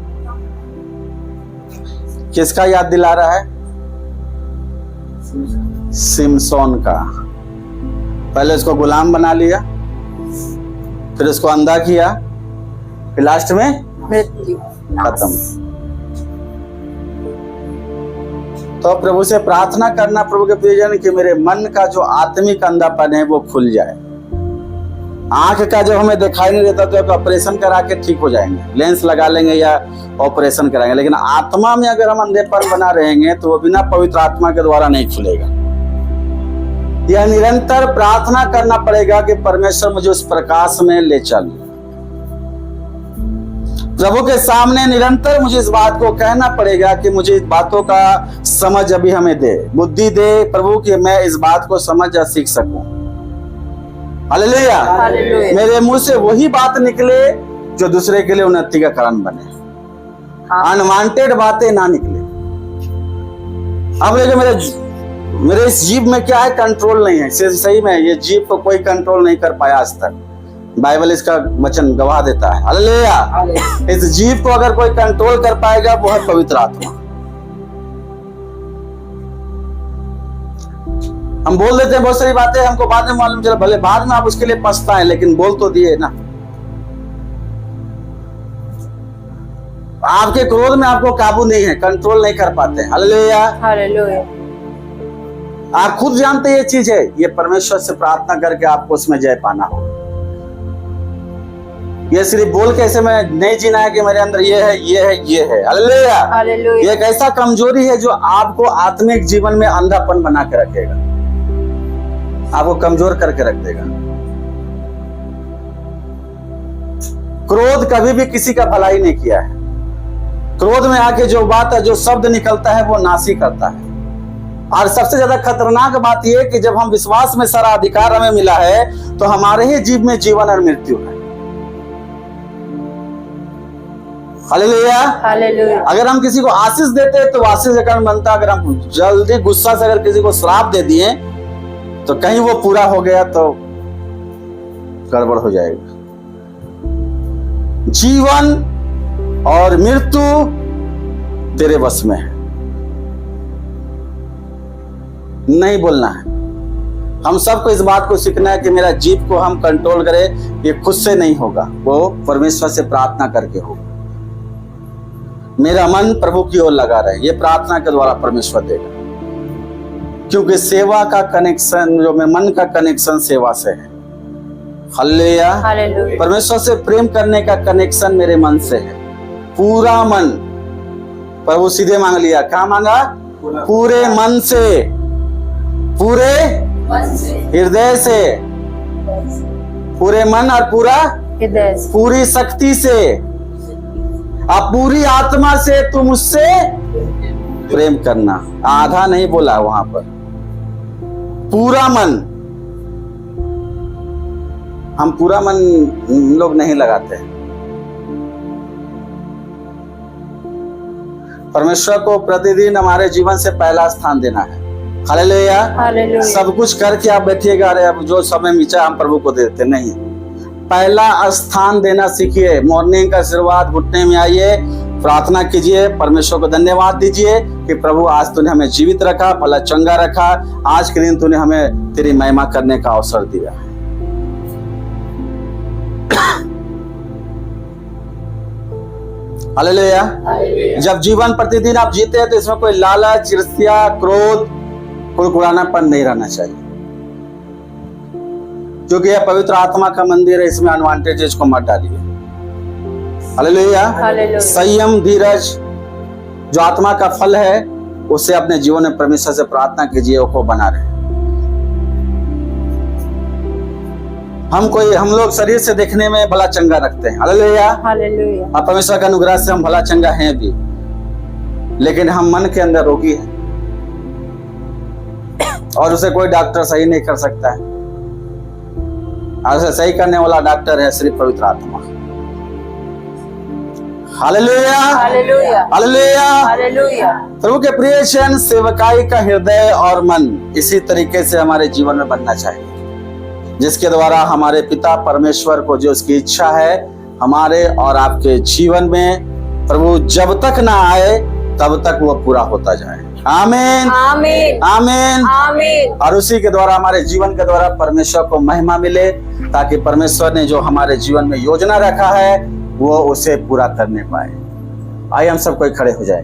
किसका याद दिला रहा है? सिमसोन का। पहले उसको गुलाम बना लिया, फिर उसको अंधा किया, फिर लास्ट में मृत्यु, खत्म। तो प्रभु से प्रार्थना करना, प्रभु के प्रियजन, कि मेरे मन का जो आत्मिक अंधापन है वो खुल जाए। आंख का जब हमें दिखाई नहीं देता तो ऑपरेशन करा के ठीक हो जाएंगे, लेंस लगा लेंगे या ऑपरेशन कराएंगे। लेकिन आत्मा में अगर हम अंधेपन बना रहेंगे तो वो बिना पवित्र आत्मा के द्वारा नहीं खुलेगा। यह निरंतर प्रार्थना करना पड़ेगा कि परमेश्वर मुझे उस प्रकाश में ले चल। प्रभु के सामने निरंतर मुझे इस बात को कहना पड़ेगा कि मुझे इस बातों का समझ अभी हमें दे, बुद्धि दे प्रभु, कि मैं इस बात को समझ या सीख सकूं। हालेलुया। हालेलुया। मेरे मुंह से वही बात निकले जो दूसरे के लिए उन्नति का कारण बने। अनवांटेड बातें ना निकले। अब देखिए मेरे इस जीभ में क्या है? कंट्रोल नहीं है। सही में ये जीभ को कोई कंट्रोल नहीं कर पाया आज तक। बाइबल इसका वचन गवाह देता है। हालेलुया। इस जीभ को अगर कोई कंट्रोल कर पाएगा वो है पवित्र आत्मा। हम बोल देते हैं बहुत सारी बातें, हमको बाद में मालूम चला, भले बाद में आप उसके लिए पछताएं, लेकिन बोल तो दिए ना। आपके क्रोध में आपको काबू नहीं है, कंट्रोल नहीं कर पाते। हालेलुया। हालेलुया। आप खुद जानते ये चीज है, ये परमेश्वर से प्रार्थना करके आपको उसमें जय पाना हो। ये सिर्फ बोल के ऐसे में नहीं जीना है कि मेरे अंदर ये है, ये है, ये है। हालेलुया। हालेलुया। ये एक ऐसा कमजोरी है जो आपको आत्मिक जीवन में अंधापन बना के रखेगा, आपको कमजोर करके रख देगा। क्रोध कभी भी किसी का भलाई नहीं किया है। क्रोध में आके जो बात है, जो शब्द निकलता है वो नाशी करता है। और सबसे ज्यादा खतरनाक बात यह कि जब हम विश्वास में सारा अधिकार हमें मिला है तो हमारे ही जीव में जीवन और मृत्यु है। हालेलुया। हालेलुया। अगर हम किसी को आशीष देते हैं तो आशीष का कारण बनता है। अगर हम जल्दी गुस्सा से अगर किसी को श्राप दे दिए तो कहीं वो पूरा हो गया तो गड़बड़ हो जाएगा। जीवन और मृत्यु तेरे बस में है, नहीं बोलना है। हम सबको इस बात को सीखना है कि मेरा जीव को हम कंट्रोल करें। ये खुद से नहीं होगा, वो परमेश्वर से प्रार्थना करके होगा। मेरा मन प्रभु की ओर लगा रहे, ये प्रार्थना के द्वारा परमेश्वर देगा। क्योंकि सेवा का कनेक्शन, जो मेरे मन का कनेक्शन सेवा से है। हालेलुया। हालेलुया। परमेश्वर से प्रेम करने का कनेक्शन मेरे मन से है। पूरा मन, प्रभु सीधे मांग लिया, क्या मांगा? पूरे मन से, पूरे हृदय से, पूरे मन और पूरा हृदय से, पूरी शक्ति से, अब पूरी आत्मा से तुम उससे प्रेम करना। आधा नहीं बोला वहां पर, पूरा मन। हम पूरा मन लोग नहीं लगाते हैं। परमेश्वर को प्रतिदिन हमारे जीवन से पहला स्थान देना है। हालेलुया। हालेलुया। सब कुछ करके आप बैठिएगा, अरे अब जो समय मिचा हम प्रभु को देते नहीं। पहला स्थान देना सीखिए। मॉर्निंग का आशीर्वाद घुटने में आइए, प्रार्थना कीजिए, परमेश्वर को धन्यवाद दीजिए कि प्रभु आज तूने हमें जीवित रखा, भला चंगा रखा। आज के दिन तूने हमें तेरी महिमा करने का अवसर दिया। हालेलुया। जब जीवन प्रतिदिन आप जीते हैं तो इसमें कोई लालच, ईर्ष्या, क्रोध, कुड़कुड़ानापन नहीं रहना चाहिए, क्योंकि यह पवित्र आत्मा का मंदिर है। इसमें अनवांटेड को मत डालिए। हालेलुया। हालेलुया। संयम, धीरज जो आत्मा का फल है, उसे अपने जीवन में परमेश्वर से प्रार्थना कीजिए, वो बना रहे। हम लोग शरीर से देखने में भला चंगा रखते हैं। हालेलुया। हालेलुया। और परमेश्वर का अनुग्रह से हम भला चंगा हैं भी, लेकिन हम मन के अंदर रोगी हैं और उसे कोई डॉक्टर सही नहीं कर सकता है। और उसे सही करने वाला डॉक्टर है सिर्फ पवित्र आत्मा। हालेलुया। हालेलुया। हालेलुया। हालेलुया। प्रभु के प्रिय जन, सेवकाई का हृदय और मन इसी तरीके से हमारे जीवन में बनना चाहिए, जिसके द्वारा हमारे पिता परमेश्वर को जो उसकी इच्छा है हमारे और आपके जीवन में, प्रभु जब तक ना आए तब तक वो पूरा होता जाए। आमीन। आमीन। आमीन। आमीन। और उसी के द्वारा, हमारे जीवन के द्वारा परमेश्वर को महिमा मिले, ताकि परमेश्वर ने जो हमारे जीवन में योजना रखा है वो उसे पूरा करने पाए। आइए हम सब कोई खड़े हो जाए।